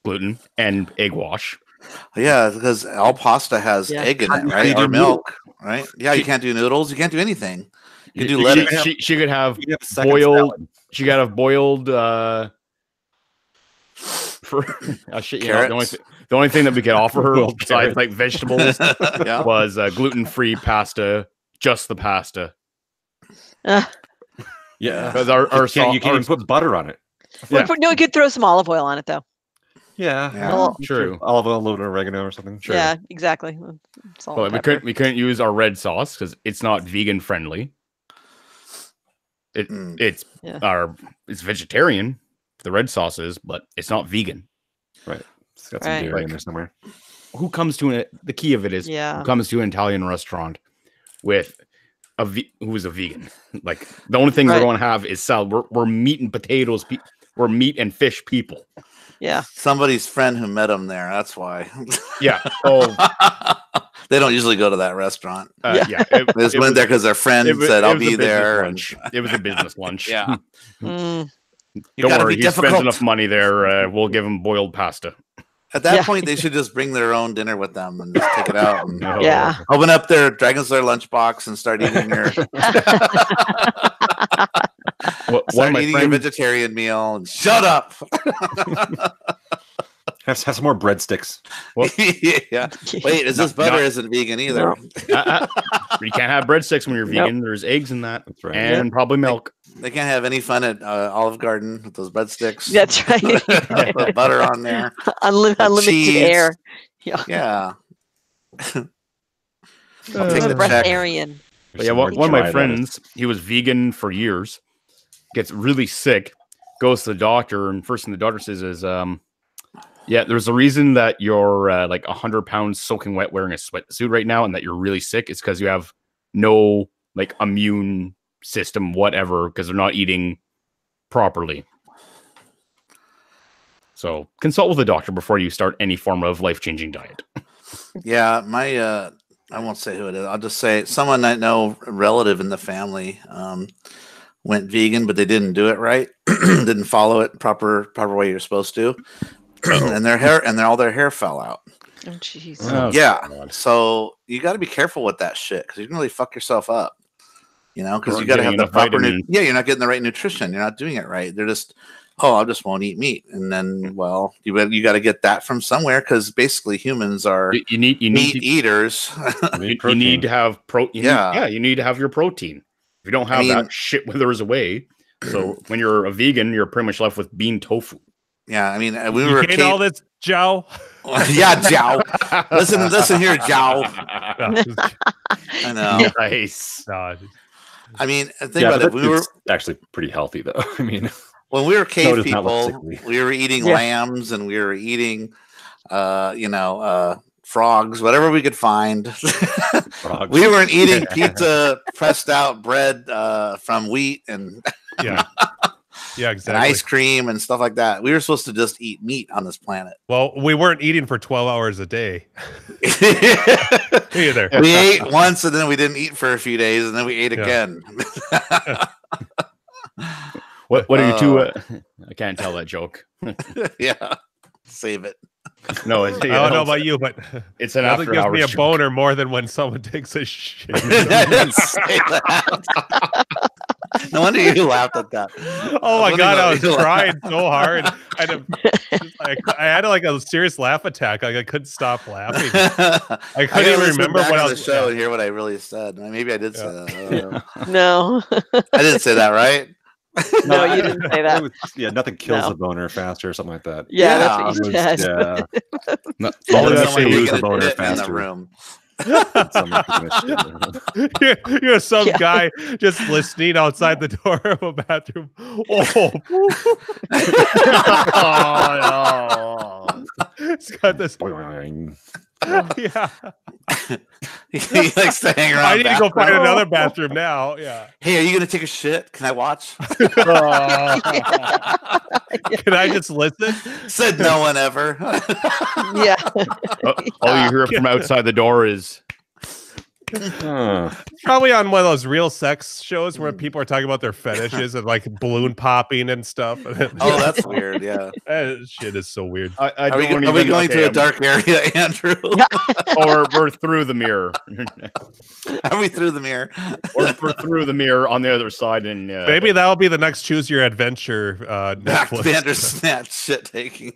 gluten, and egg wash. Yeah, because all pasta has egg in it, right? Or milk, right? Yeah, you can't do noodles. You can't do anything. You can do lettuce. She could have boiled. She got a boiled. Shit, you know, the only thing that we could offer her besides like vegetables was gluten-free pasta, just the pasta. Yeah, because our you can't even put butter on it. Yeah. No, we could throw some olive oil on it though. Yeah, true. Olive oil, a little bit of oregano or something. Sure. Yeah, exactly. Well, we couldn't use our red sauce because it's not vegan friendly. It's vegetarian. The red sauce is, but it's not vegan. Right. It's got some dairy in there somewhere. Who comes to the key of it is who comes to an Italian restaurant with who is a vegan? Like the only thing we're going to have is salad. We're meat and potatoes. We're meat and fish people. Yeah. Somebody's friend who met him there. That's why. Yeah. Oh. They don't usually go to that restaurant. They just went there because their friend said, "I'll be there." It was a business lunch. Yeah. Don't worry, he spent enough money there. We'll give him boiled pasta. At that point, they should just bring their own dinner with them and just take it out. And open up their Dragon's Lair lunchbox and start eating your your vegetarian meal. And shut up. Have some more breadsticks. Yeah. Wait, is this butter isn't vegan either? No. You can't have breadsticks when you're vegan. There's eggs in that. That's right. And probably milk. They can't have any fun at Olive Garden with those breadsticks. That's right. Put butter on there. Unlimited air. Yeah. I'll take the breatharian. Yeah, one of my friends, he was vegan for years, gets really sick, goes to the doctor, and first thing the doctor says is, there's a reason that you're like 100 pounds soaking wet wearing a sweatsuit right now and that you're really sick. It's because you have no like immune system, whatever, because they're not eating properly. So consult with a doctor before you start any form of life-changing diet. Yeah, my I won't say who it is. I'll just say someone I know, a relative in the family, went vegan, but they didn't do it right. Didn't follow it proper way you're supposed to. And all their hair fell out. Oh jeez. God. So you got to be careful with that shit because you can really fuck yourself up. You know, because you got to have the proper. You're not getting the right nutrition. You're not doing it right. They're just, I just won't eat meat, and then, well, you got to get that from somewhere because basically humans are meat eaters. You need to have protein. You need to have your protein. If you don't have that, shit withers away. So when you're a vegan, you're pretty much left with bean tofu. Yeah, I mean, we ate all this, Joe. Yeah, Joe. Listen here, Joe. I know. Nice. I mean, think about it. We were actually pretty healthy, though. I mean, when we were cave people, we were eating lambs and we were eating, frogs, whatever we could find. We weren't eating pizza, pressed out bread from wheat and exactly. And ice cream and stuff like that. We were supposed to just eat meat on this planet. Well, we weren't eating for 12 hours a day. Either. We ate once and then we didn't eat for a few days and then we ate again. What are you two? I can't tell that joke. Yeah, save it. No, I don't know about you, but it's an after gives me a joke. boner more than when someone takes a shit. I didn't say that. No wonder you laughed at that. Oh my god, I was crying so hard. I had like a serious laugh attack. Like I couldn't stop laughing. I couldn't even remember what I was. Show and hear what I really said. Maybe I did say that. No, I didn't say that, right? No, you didn't say that. Yeah, nothing kills the boner faster or something like that. Yeah, that's what you said. Yeah. Only That's someone lose the taking a boner shit in the faster. room. You're some guy just listening outside the door of a bathroom. Oh, it's got this. Yeah, He likes to hang around. I need to go find bathroom. another bathroom now. Yeah. Hey, are you gonna take a shit? Can I watch? Can I just listen? Said no one ever. Yeah. All you hear from outside the door is. Probably on one of those real sex shows where people are talking about their fetishes and like balloon popping and stuff. Oh, that's weird. Yeah. That shit is so weird. Are we going to a dark area, Andrew? Or we're through the mirror. Are we through the mirror? Or we're through the mirror on the other side. And maybe that'll be the next Choose Your Adventure Netflix. Bandersnatch shit taking.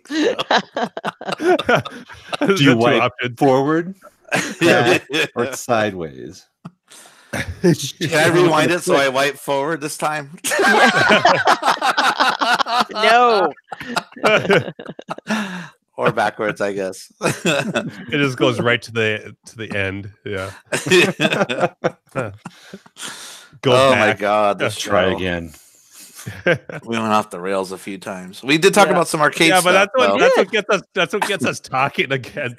Do you wipe forward, back, or sideways? Can I rewind it so I wipe forward this time? No. Or backwards, I guess. It just goes right to the end. Yeah. Oh my God! Let's try again. We went off the rails a few times. We did talk about some arcade stuff. Yeah, but that's what gets us talking again.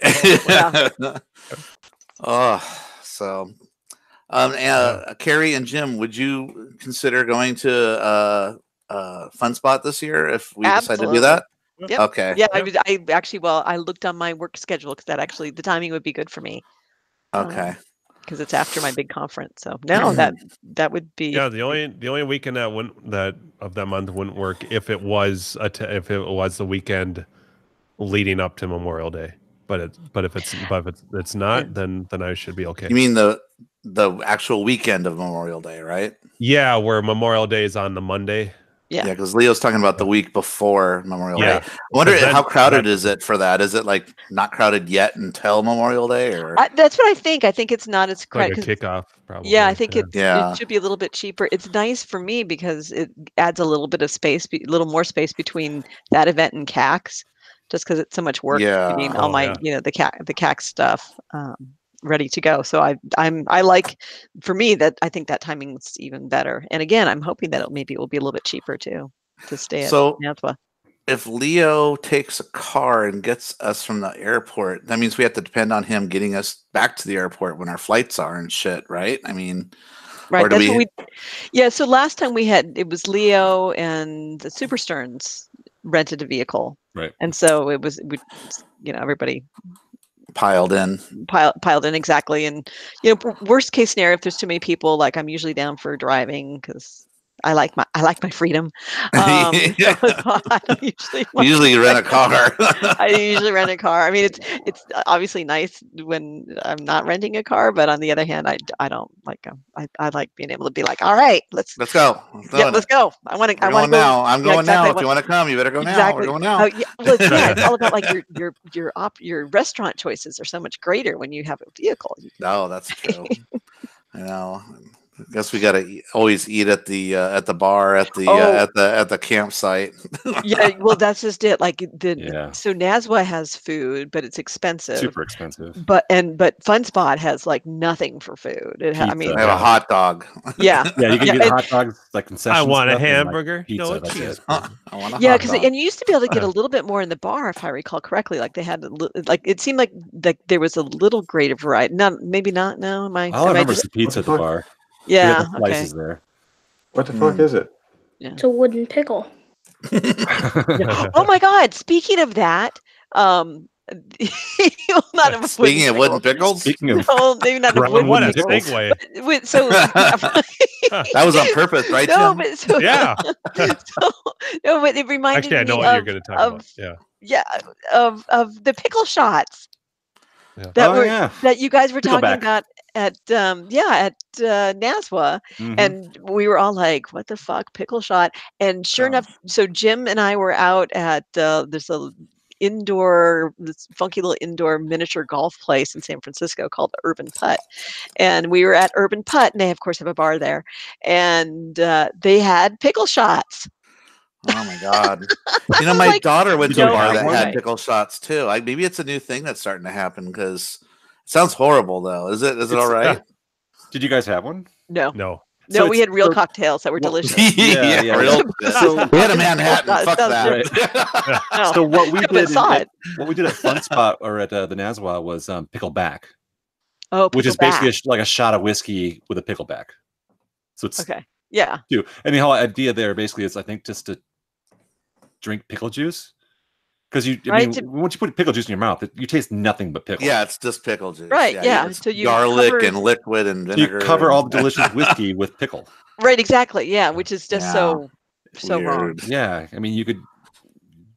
So Carrie and Jim, would you consider going to Fun Spot this year if we decide to do that? Yep. Okay. Yeah, I actually, I looked on my work schedule because that actually the timing would be good for me. Okay. Because it's after my big conference, so no, that would be. Yeah, the only weekend that of that month wouldn't work if it was if it was the weekend leading up to Memorial Day. But if it's not, then I should be okay. You mean the actual weekend of Memorial Day, right? Yeah, where Memorial Day is on the Monday. Yeah, because Leo's talking about the week before Memorial Yeah. Day. I wonder how crowded is it for that? Is it like not crowded yet until Memorial Day, or that's what I think. I think it's not as crowded. Like a kickoff, probably. Yeah, I think it Yeah. should be a little bit cheaper. It's nice for me because it adds a little bit of space, a little more space between that event and CAX, just because it's so much work getting all my the CAX stuff ready to go. So I like, for me, that I think that timing's even better. And again, I'm hoping that maybe it will be a little bit cheaper too to stay at NASWA. If Leo takes a car and gets us from the airport, that means we have to depend on him getting us back to the airport when our flights are and shit, right? I mean, right. That's what yeah. So last time it was Leo and the Super Sterns rented a vehicle, right? And so everybody piled in exactly. And worst case scenario, if there's too many people, like I'm usually down for driving because I like my freedom. Usually you rent a car. I usually rent a car. I mean, it's obviously nice when I'm not renting a car, but on the other hand, I don't like I like being able to be like, all right, let's go. Let's go. I want to go now. I'm going now. If you want to come, you better go now. We're going now. Oh, yeah. Well, it's all about like your restaurant choices are so much greater when you have a vehicle. No, that's true. I know. I guess we gotta always eat at the bar at the campsite. Yeah, well, that's just it. Like so NASWA has food, but it's expensive, super expensive. But Fun Spot has like nothing for food. I have a hot dog. Yeah, yeah, you can get hot dogs like concessions. I want a hamburger. Pizza, no cheese. I want a yeah, because and you used to be able to get a little bit more in the bar, if I recall correctly. Like they had it seemed like there was a little greater variety. Maybe not. No, all I remember is the pizza at the bar. Yeah, okay. There. What the fuck is it? Yeah. It's a wooden pickle. Oh my God! Speaking of that, speaking of wooden pickles, speaking of maybe not a wooden what a pickles. segue! So that was on purpose, right? No, Jim? but yeah. No, but it reminded me. Actually, I know what you're going to talk about. Yeah, of the pickle shots. Yeah. That you guys were talking about at NASWA, and we were all like, "What the fuck, pickle shot?" And sure enough, so Jim and I were out at there's a this funky little indoor miniature golf place in San Francisco called Urban Putt. And we were at Urban Putt, and they of course have a bar there, and they had pickle shots. Oh my God! You know, my daughter went to a bar that had pickle shots too. Maybe it's a new thing that's starting to happen because it sounds horrible though. Is it all right? Did you guys have one? No. So we had real cocktails that were delicious. Yeah. So we had a Manhattan. Fuck that. Right. So what we did at Fun Spot or at the Nazwa was pickleback. Oh, which is basically like a shot of whiskey with a pickleback. So it's okay. Yeah. And the whole idea there basically is, I think, just to drink pickle juice, because once you put pickle juice in your mouth, you taste nothing but pickle. Yeah, it's just pickle juice. Right. Yeah. So you garlic and liquid and vinegar. You cover all the delicious whiskey with pickle. Right. Exactly. Yeah. Which is just so wrong. Yeah. I mean, you could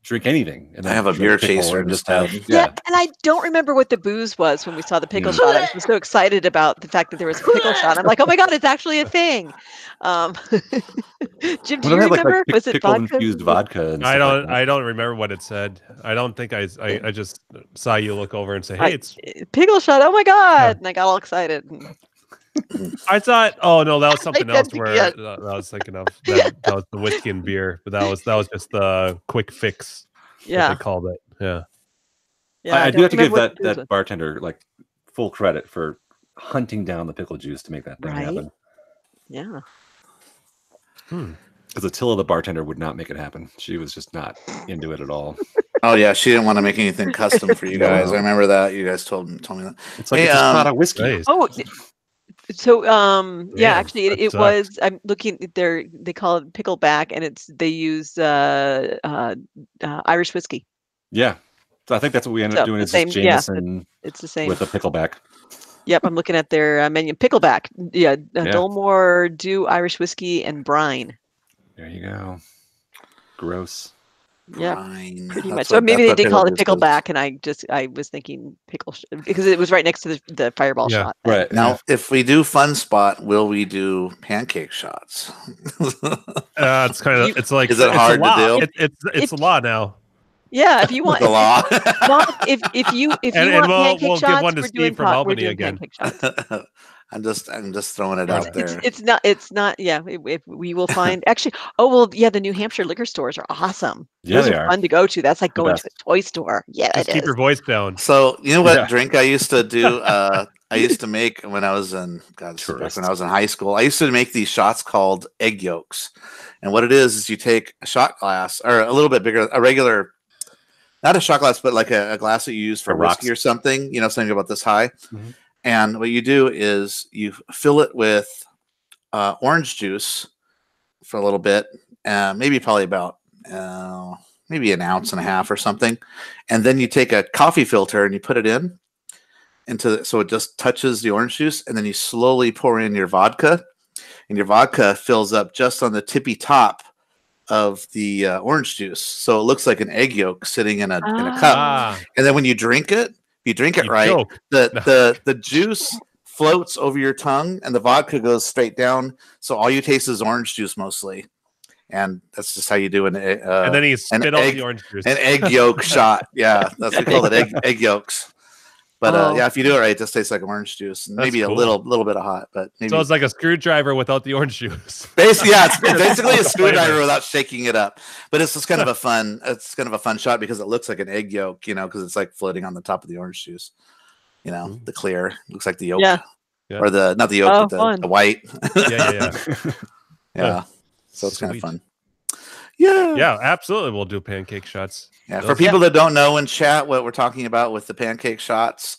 drink anything. And I have a beer chaser and just have. Yeah. And I don't remember what the booze was when we saw the pickle shot. I was so excited about the fact that there was a pickle shot. I'm like, oh my God, it's actually a thing. Jim, do you remember? Was it vodka? Infused vodka? I don't remember what it said. I don't think I just saw you look over and say, hey, it's pickle shot. Oh my God. And I got all excited. I thought, oh no, that was something else where I was thinking of. That was the whiskey and beer, but that was just the quick fix. Yeah, they called it. Yeah. I do have to give that bartender like full credit for hunting down the pickle juice to make that thing happen. Yeah. Because Attila, the bartender, would not make it happen. She was just not into it at all. Oh yeah, she didn't want to make anything custom for you guys. I remember that. You guys told me that. It's like it's a shot of whiskey. Oh. So actually it was, I'm looking there, they call it pickleback, and they use Irish whiskey. Yeah. So I think that's what we ended up doing. It's just Jameson it's the same with a pickleback. Yep, I'm looking at their menu. Pickleback. Yeah. Dolmore Dew Irish whiskey and brine. There you go. Gross. Yeah, pretty much. So maybe they did call it pickleback, and I was thinking pickle because it was right next to the fireball shot. Right. Now, if we do Fun Spot, will we do pancake shots? It's kind of. It's like. Is it hard to do? It's a law now. Yeah, if you want the law. if you want pancake we'll shots, give one to we're Steve doing from Albany again. I'm just throwing it out there. It's not. Yeah, if we will find actually. Oh well, yeah. The New Hampshire liquor stores are awesome. Yeah, those are fun to go to. That's like going to a toy store. Yeah, just keep your voice down. So you know what drink I used to do? I used to make when I was in when I was in high school. I used to make these shots called egg yolks, and what it is you take a shot glass or a little bit bigger, a regular. Not a shot glass, but like a glass that you use for whiskey or something. You know, something about this high. Mm-hmm. And what you do is you fill it with orange juice for a little bit, probably about maybe an ounce and a half or something, and then you take a coffee filter and you put it so it just touches the orange juice, and then you slowly pour in your vodka, and your vodka fills up just on the tippy top of the orange juice, so it looks like an egg yolk sitting in a cup, and then when you drink it. If you drink it right, the juice floats over your tongue and the vodka goes straight down. So all you taste is orange juice mostly. And that's just how you do and then you spit out the orange juice. An egg yolk shot. Yeah, that's what we call it, egg yolks. But if you do it right, it just tastes like orange juice. And maybe a little bit of hot, but maybe. So it's like a screwdriver without the orange juice. Basically, it's basically a screwdriver without shaking it up. But it's just kind of a fun shot because it looks like an egg yolk, because it's like floating on the top of the orange juice. The clear looks like the yolk. Yeah. Or not the yolk, but the white. Yeah. So it's kind of fun. Yeah, absolutely. We'll do pancake shots. Yeah, for people that don't know in chat what we're talking about with the pancake shots,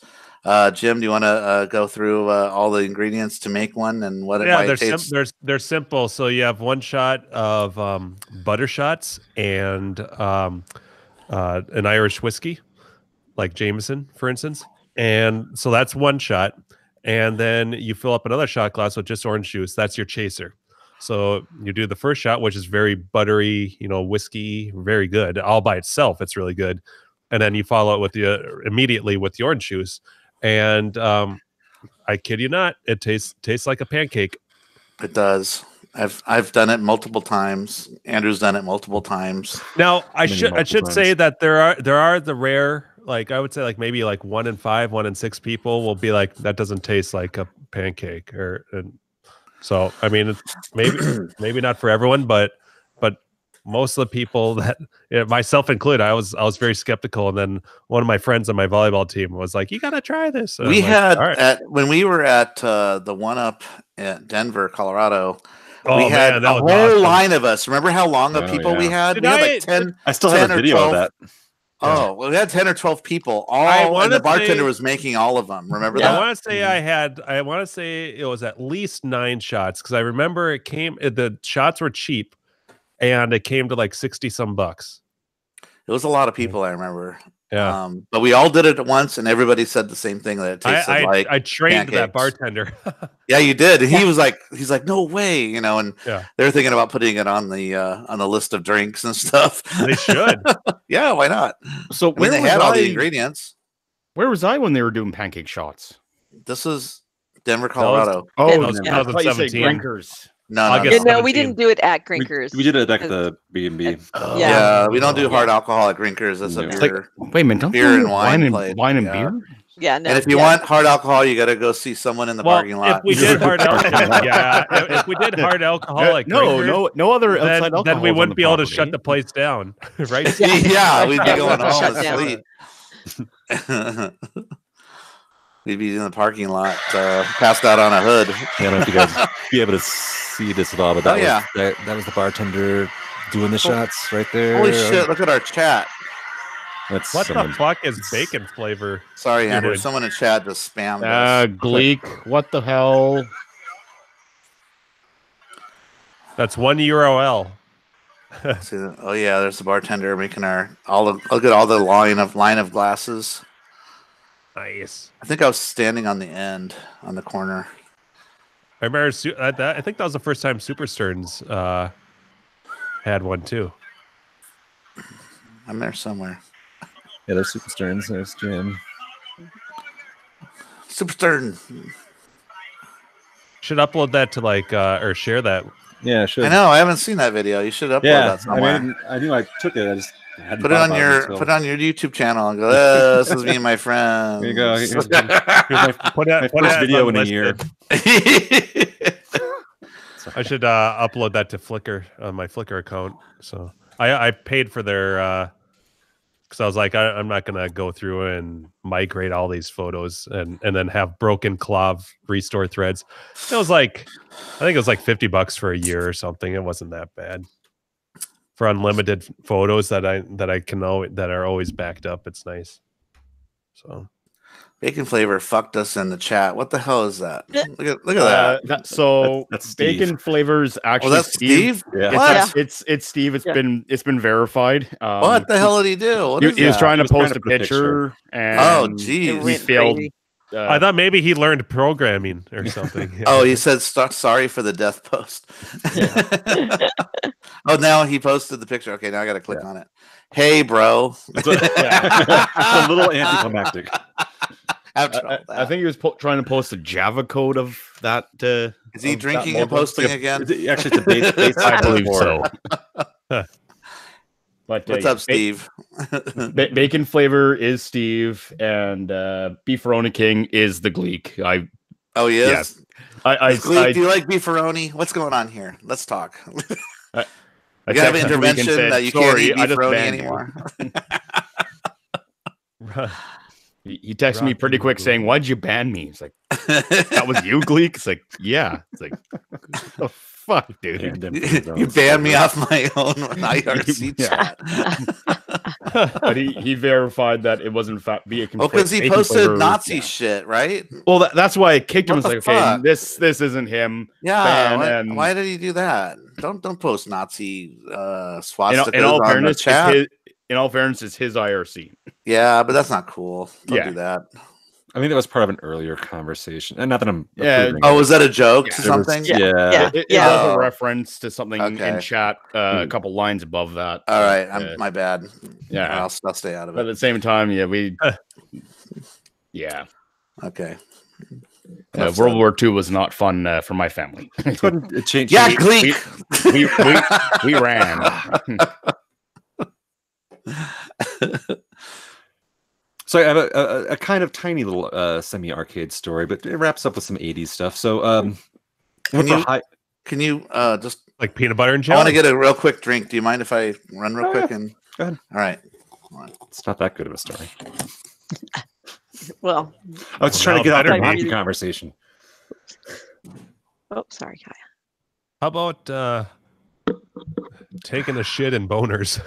Jim, do you want to go through all the ingredients to make one and what it might taste? They're simple. So you have one shot of butter shots and an Irish whiskey, like Jameson, for instance. And so that's one shot. And then you fill up another shot glass with just orange juice. That's your chaser. So you do the first shot, which is very buttery, whiskey, very good. All by itself, it's really good. And then you follow it immediately with the orange juice. And I kid you not, it tastes like a pancake. It does. I've done it multiple times. Andrew's done it multiple times. Now I should say that there are the rare, like I would say like maybe like 1 in 5, 1 in 6 people will be like, that doesn't taste like a pancake, so I mean maybe not for everyone, but most of the people that, myself included, I was very skeptical, and then one of my friends on my volleyball team was like, "You got to try this." And we had right. when we were at the one up at Denver, Colorado. Oh, we had man, that a was whole awesome. line of us. Remember how long of people we had? We had like 10. I still have a video of that. Oh, well, we had 10 or 12 people. And the bartender was making all of them. Remember that? I want to say I want to say it was at least 9 shots, because I remember the shots were cheap, and it came to like 60 some bucks. It was a lot of people, I remember. Yeah. But we all did it at once, and everybody said the same thing, that it tasted like I trained pancakes. that bartender. Yeah, you did. And he's like, no way, and they're thinking about putting it on the list of drinks and stuff. They should. Yeah, why not? So I mean, they had all the ingredients. Where was I when they were doing pancake shots? This is Denver, Colorado. That was 2017. Grinkers. No, we didn't do it at Grinkers. We did it at the B&B. Yeah, we don't do hard alcohol at Grinkers. That's a beer. Wait a minute, don't beer do and wine and beer? Yeah, no. And if you want hard alcohol, you got to go see someone in the parking lot. If we did hard alcohol, if we did hard alcohol, like no other outside alcohol, then we wouldn't be able to shut the place down, right? Yeah, we'd be going home Shut and sleep. We'd be in the parking lot, passed out on a hood. I don't know if you guys be able to see this at all, but that was the bartender doing the shots right there. Holy shit! Look at our chat. What the fuck is bacon flavor? Sorry, Andrew. Someone in chat just spammed us. Gleek. What the hell? That's €1. Oh yeah, there's the bartender making look at all the line of glasses. Nice. I think I was standing on the end, on the corner. I remember I think that was the first time Super Sterns had one too. I'm there somewhere. Yeah, there's Super Sterns. There's Jim. Super Stern. Should upload that to or share that. Yeah, sure. I know. I haven't seen that video. You should upload that somewhere. I knew I took it. I just hadn't put it on your YouTube channel and go, this is me and my friends. Here you go. Here's my first video in a year. I should upload that to Flickr on my Flickr account. So I paid for their because I was like, I'm not gonna go through and migrate all these photos and then have broken Clav restore threads. It was like, I think it was like $50 for a year or something. It wasn't that bad for unlimited photos that I can know that are always backed up. It's nice. So Bacon Flavor fucked us in the chat. What the hell is that? Look at that. That's Bacon Flavor's actually. Oh, that's Steve. Yeah, it's Steve. It's been verified. What the hell did he do? He was trying to post a picture, and geez, he failed. I thought maybe he learned programming or something. Oh, he said sorry for the death post. Oh, now he posted the picture. Okay, now I got to click on it. Hey, bro. It's a little anticlimactic. I think he was trying to post a Java code of that. Is he drinking and posting again? Actually, it's a base I believe so. But what's up, Steve? Bacon Flavor is Steve, and Beefaroni King is the Gleek. Oh, he is? Yeah. Gleek, do you like beefaroni? What's going on here? Let's talk. You have an intervention that you can't eat beefaroni anymore. He texted me pretty quick saying, "Why'd you ban me?" It's like, "That was you, Gleek." It's like, "Yeah." It's like, "The fuck, dude." You banned me off my own IRC chat. But he verified that it was in fact Bacon. Oh, because he posted Nazi shit, right? Well, that's why I kicked him. What I was the like, fuck? "Okay, this isn't him." Yeah. Why did he do that? Don't post Nazi swastikas in all on fairness, the chat. in all fairness, it's his IRC. Yeah, but that's not cool. Don't do that. I think that was part of an earlier conversation, and not that I'm. Oh, was that a joke to something? It was a reference to something in chat. A couple lines above that. All right, my bad. Yeah, I'll stay out of it. But at the same time, we. Yeah. Okay. World War II was not fun for my family. Yeah, Gleek. We ran. So I have a kind of tiny little semi-arcade story, but it wraps up with some 80s stuff. So can you just like peanut butter and jelly? I want to get a real quick drink. Do you mind if I run real quick? And go ahead. All right. It's not that good of a story. Well, I was trying to get out of the conversation. Oh, sorry, Kaya. How about taking a shit in boners?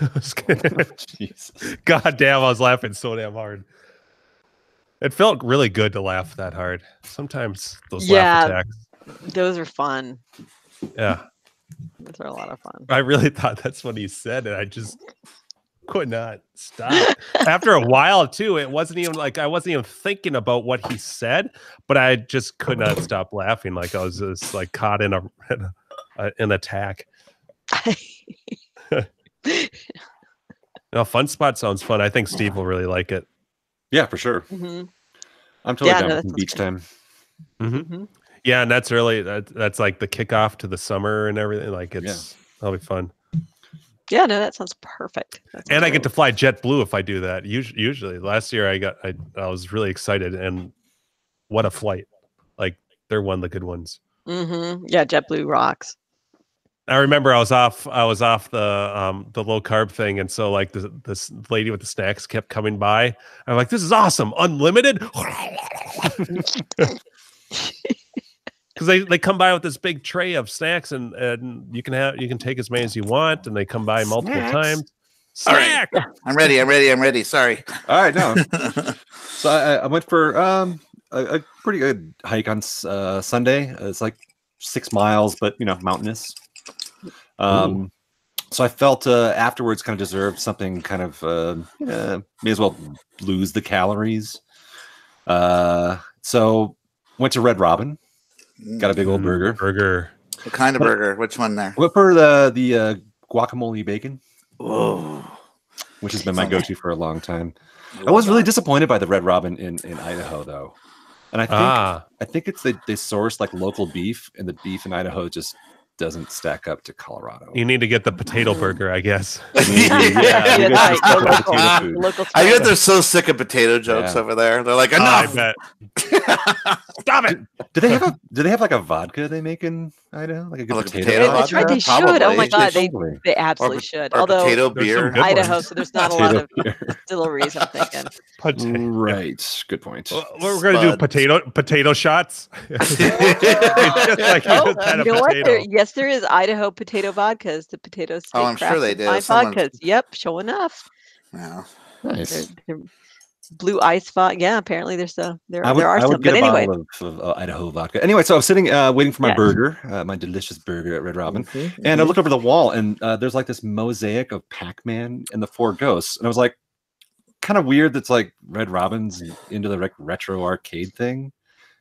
Jesus. God damn, I was laughing so damn hard. It felt really good to laugh that hard. Sometimes those laugh attacks. Those are fun. Yeah. Those are a lot of fun. I really thought that's what he said, and I just could not stop. After a while, too, it wasn't even like I wasn't even thinking about what he said, but I just could not stop laughing. Like I was just like caught in an attack. No, Fun Spot sounds fun. I think Steve will really like it. Yeah, for sure. Mm-hmm. I'm totally down with beach time. Mm-hmm. Yeah, and that's really that's like the kickoff to the summer and everything. Like that'll be fun. Yeah, no, that sounds perfect. And I get to fly JetBlue if I do that. Usually, last year I was really excited, and what a flight! Like they're one of the good ones. Mm-hmm. Yeah, JetBlue rocks. I remember I was off the low carb thing, and so like this lady with the snacks kept coming by. I'm like, this is awesome, unlimited. Because they come by with this big tray of snacks, and you can take as many as you want, and they come by multiple times. Snack! All right. I'm ready. Sorry. All right, no. So I went for a pretty good hike on Sunday. It's like 6 miles, but mountainous. So I felt afterwards kind of deserved something kind of may as well lose the calories. So went to Red Robin. Got a big old burger. What kind of burger? Which one there? Went for the guacamole bacon. Whoa. Which has been my go-to for a long time. I was really disappointed by the Red Robin in Idaho, though. And I think it's they source like local beef, and the beef in Idaho just doesn't stack up to Colorado. You need to get the potato burger, I guess. I bet they're so sick of potato jokes over there. They're like, enough. I bet. Stop it. Do they have like a vodka they make in Idaho? Like a good potato vodka? That's right, they should. Probably. Oh my god, they absolutely should. Or although potato beer. Idaho, so there's not a lot of distilleries, I'm thinking. Right. Good point. We're gonna do potato shots. Yes, there is Idaho potato vodkas. The potatoes. Oh, I'm sure they do. Vodkas. Yep, sure enough. Yeah. Nice. They're blue ice vodka. Yeah, apparently there are some. But anyway, of Idaho vodka. Anyway, so I was sitting waiting for my burger, my delicious burger at Red Robin, and I look over the wall, and there's like this mosaic of Pac-Man and the 4 ghosts, and I was like, kind of weird. That's like Red Robin's into the retro arcade thing.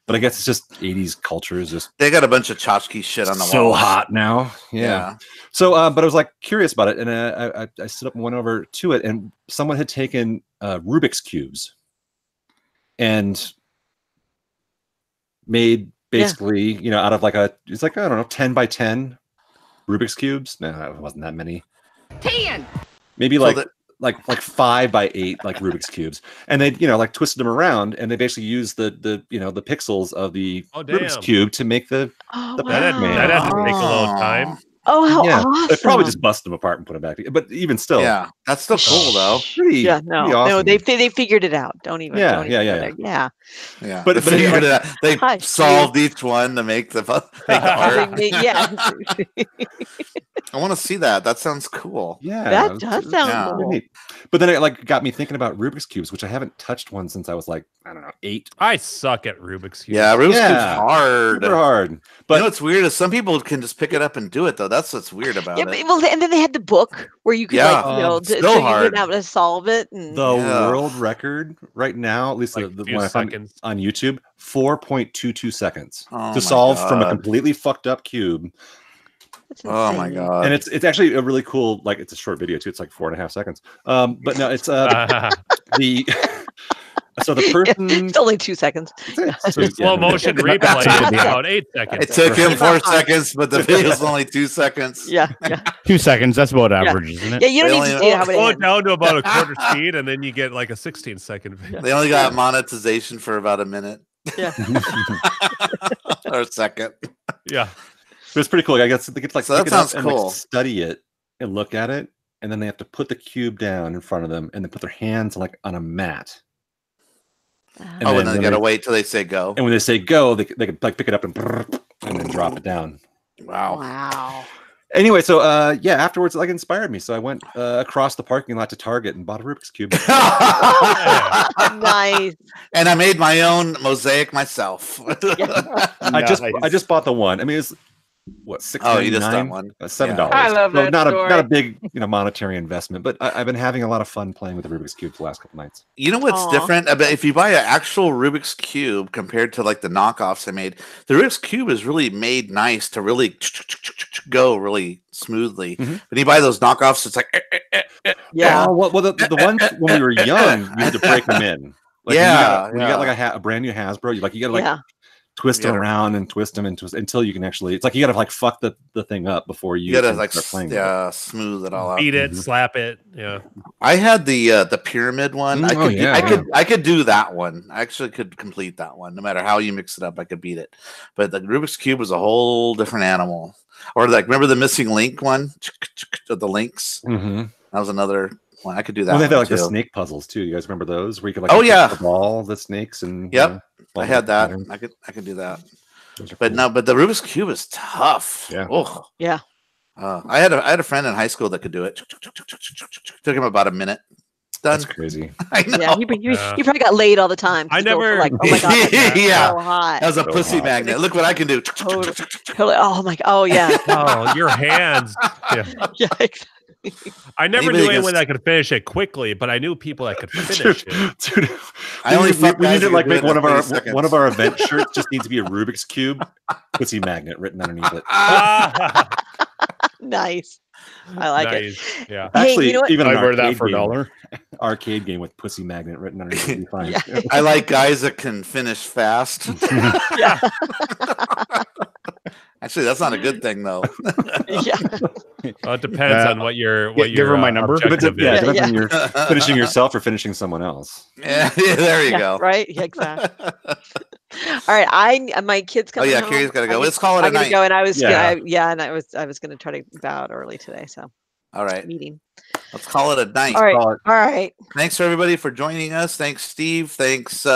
But I guess it's just 80s culture is just they got a bunch of tchotchke shit on the wall. So hot now. Yeah. So but I was like curious about it, and I stood up and went over to it, and someone had taken Rubik's cubes and made basically, out of like it's like, I don't know, 10 by 10 Rubik's cubes. No, it wasn't that many. 10. Maybe like 5 by 8 like Rubik's cubes, and they like twisted them around, and they basically used the the pixels of the Rubik's cube to make the Pac-Man. That had to take a little time. Oh, how awesome! They probably just busted them apart and put them back together. But even still, that's still cool though. Pretty awesome. They figured it out. Don't even. Yeah. But they figured it out. They solved each one to make the art. I want to see that. That sounds cool. Yeah, that does sound cool. Neat. But then it got me thinking about Rubik's cubes, which I haven't touched one since I was like, I don't know, 8. I suck at Rubik's cubes. Yeah, Rubik's cubes hard. Super hard. But what's weird is some people can just pick it up and do it though. That's what's weird about it. Well, and then they had the book where you could so you could have to solve it. And... The world record right now, at least the one I found on YouTube, 4.22 seconds to solve from a completely fucked up cube. Oh my god! And it's actually a really cool, it's a short video too. It's like 4.5 seconds. But no, it's the So the person, it's only 2 seconds. Slow motion replay is about 8 seconds. It took him 4 seconds, but the video's only 2 seconds. Yeah. 2 seconds. That's about average, isn't it? Yeah, you don't need to see how slow it it down to about a quarter speed, and then you get like a 16-second video. They only got monetization for about a minute. Yeah. Or a second. Yeah. But it's pretty cool. I guess they get to, like, So that pick it up sounds and cool. like study it and look at it, and then they have to put the cube down in front of them and then put their hands like on a mat. And then they gotta wait till they say go. And when they say go, they can like pick it up and then drop it down. Wow. Anyway, so yeah, afterwards, like, inspired me. So I went across the parking lot to Target and bought a Rubik's Cube. Nice. And I made my own mosaic myself. I just bought the one. I mean, it's what, $6.99? Oh, you just got one. $7. Yeah. I love that not story. a big monetary investment, but I've been having a lot of fun playing with the Rubik's Cube for the last couple nights. You know what's different? I bet if you buy an actual Rubik's Cube compared to like the knockoffs I made, the Rubik's Cube is really made nice to really go really smoothly. When you buy those knockoffs, it's like yeah. Well, the ones when we were young, you had to break them in. Like, when you got like a brand new Hasbro, you gotta like twist them around and twist them and twist until you can actually. It's like you gotta like fuck the thing up before you gotta like start playing. Smooth it all out. Beat it, slap it. Yeah. I had the pyramid one. I could do that one. I actually could complete that one. No matter how you mix it up, I could beat it. But the Rubik's Cube was a whole different animal. Or like, remember the missing link one? The links. Mm-hmm. That was another one. I could do that. Well, they had one like too. the snake puzzles too. You guys remember those? Where you could like the ball, the snakes, and I had that. I could do that. But no, but the Rubik's Cube is tough. Yeah. Oh. Yeah. I had a friend in high school that could do it. Took him about a minute. Done. That's crazy. I know. Yeah, you probably got laid all the time. I never like, oh my god, that's yeah, so hot. That was a pussy magnet. Look what I can do. Totally. Oh my god. Oh yeah. Oh, your hands. Yeah. Yeah. Exactly. I never knew anyone that could finish it quickly, but I knew people that could finish it. Dude, I only we need to like make one of our 30 seconds. one of our event shirts just needs to be a Rubik's Cube pussy magnet written underneath it. Nice. I like it. Yeah. Actually, you know what? even I an wear that arcade for game, $1. arcade game with pussy magnet written underneath it. Would be fine. Yeah. I like guys that can finish fast. Yeah. Actually, that's not a good thing though. Yeah. Well, it depends on what your give her my number. objective Yeah, is. it depends on you're finishing yourself or finishing someone else. Yeah, there you go. Right. Yeah, exactly. All right. My kids coming. Oh yeah, home. Carrie's gotta go. Let's call it a I'm gonna night. go, and I was Yeah. and I was gonna try to bow out early today. So All right, meeting. let's call it a night. All right. Call it. All right. Thanks for everybody for joining us. Thanks, Steve. Thanks,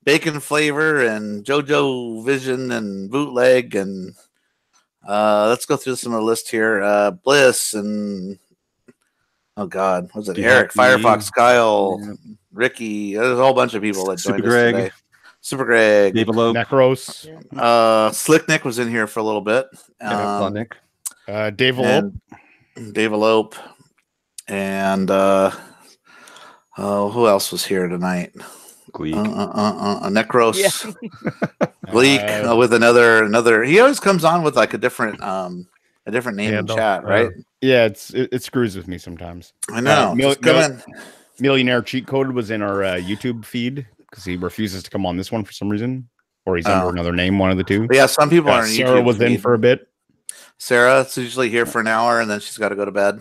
Bacon Flavor and JoJo Vision and Bootleg and let's go through some of the list here. Bliss and oh God, was it Eric, Firefox, Kyle, Ricky? There's a whole bunch of people that joined Super us Greg. today. Super Greg, Dave Loeb, Necros, Slick Nick was in here for a little bit. Nick, Dave Loeb, Dave Elope, and who else was here tonight? Gleek, Necros, Yeah. Gleek with another. He always comes on with like a different name in chat, right? Yeah, it screws with me sometimes. I know. Millionaire Cheat Coded was in our YouTube feed because he refuses to come on this one for some reason, or he's under another name, one of the two. But yeah, some people are. Sarah was in for a bit. Sarah's usually here for an hour and then she's got to go to bed.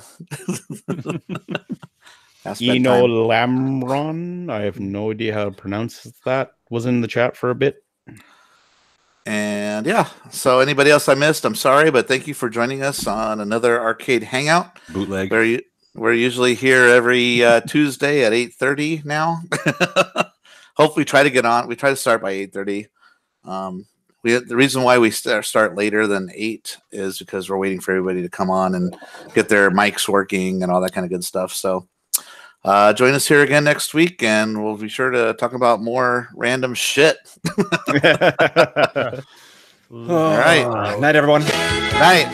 Eno Lamron, I have no idea how to pronounce that, was in the chat for a bit. And yeah, so anybody else I missed, I'm sorry, but thank you for joining us on another Arcade Hangout. Bootleg. We're usually here every Tuesday at 8:30 now. Hopefully try to get on. We try to start by 8:30. The reason why we start later than 8 is because we're waiting for everybody to come on and get their mics working and all that kind of good stuff. So join us here again next week, and we'll be sure to talk about more random shit. All right. Night, everyone. Night.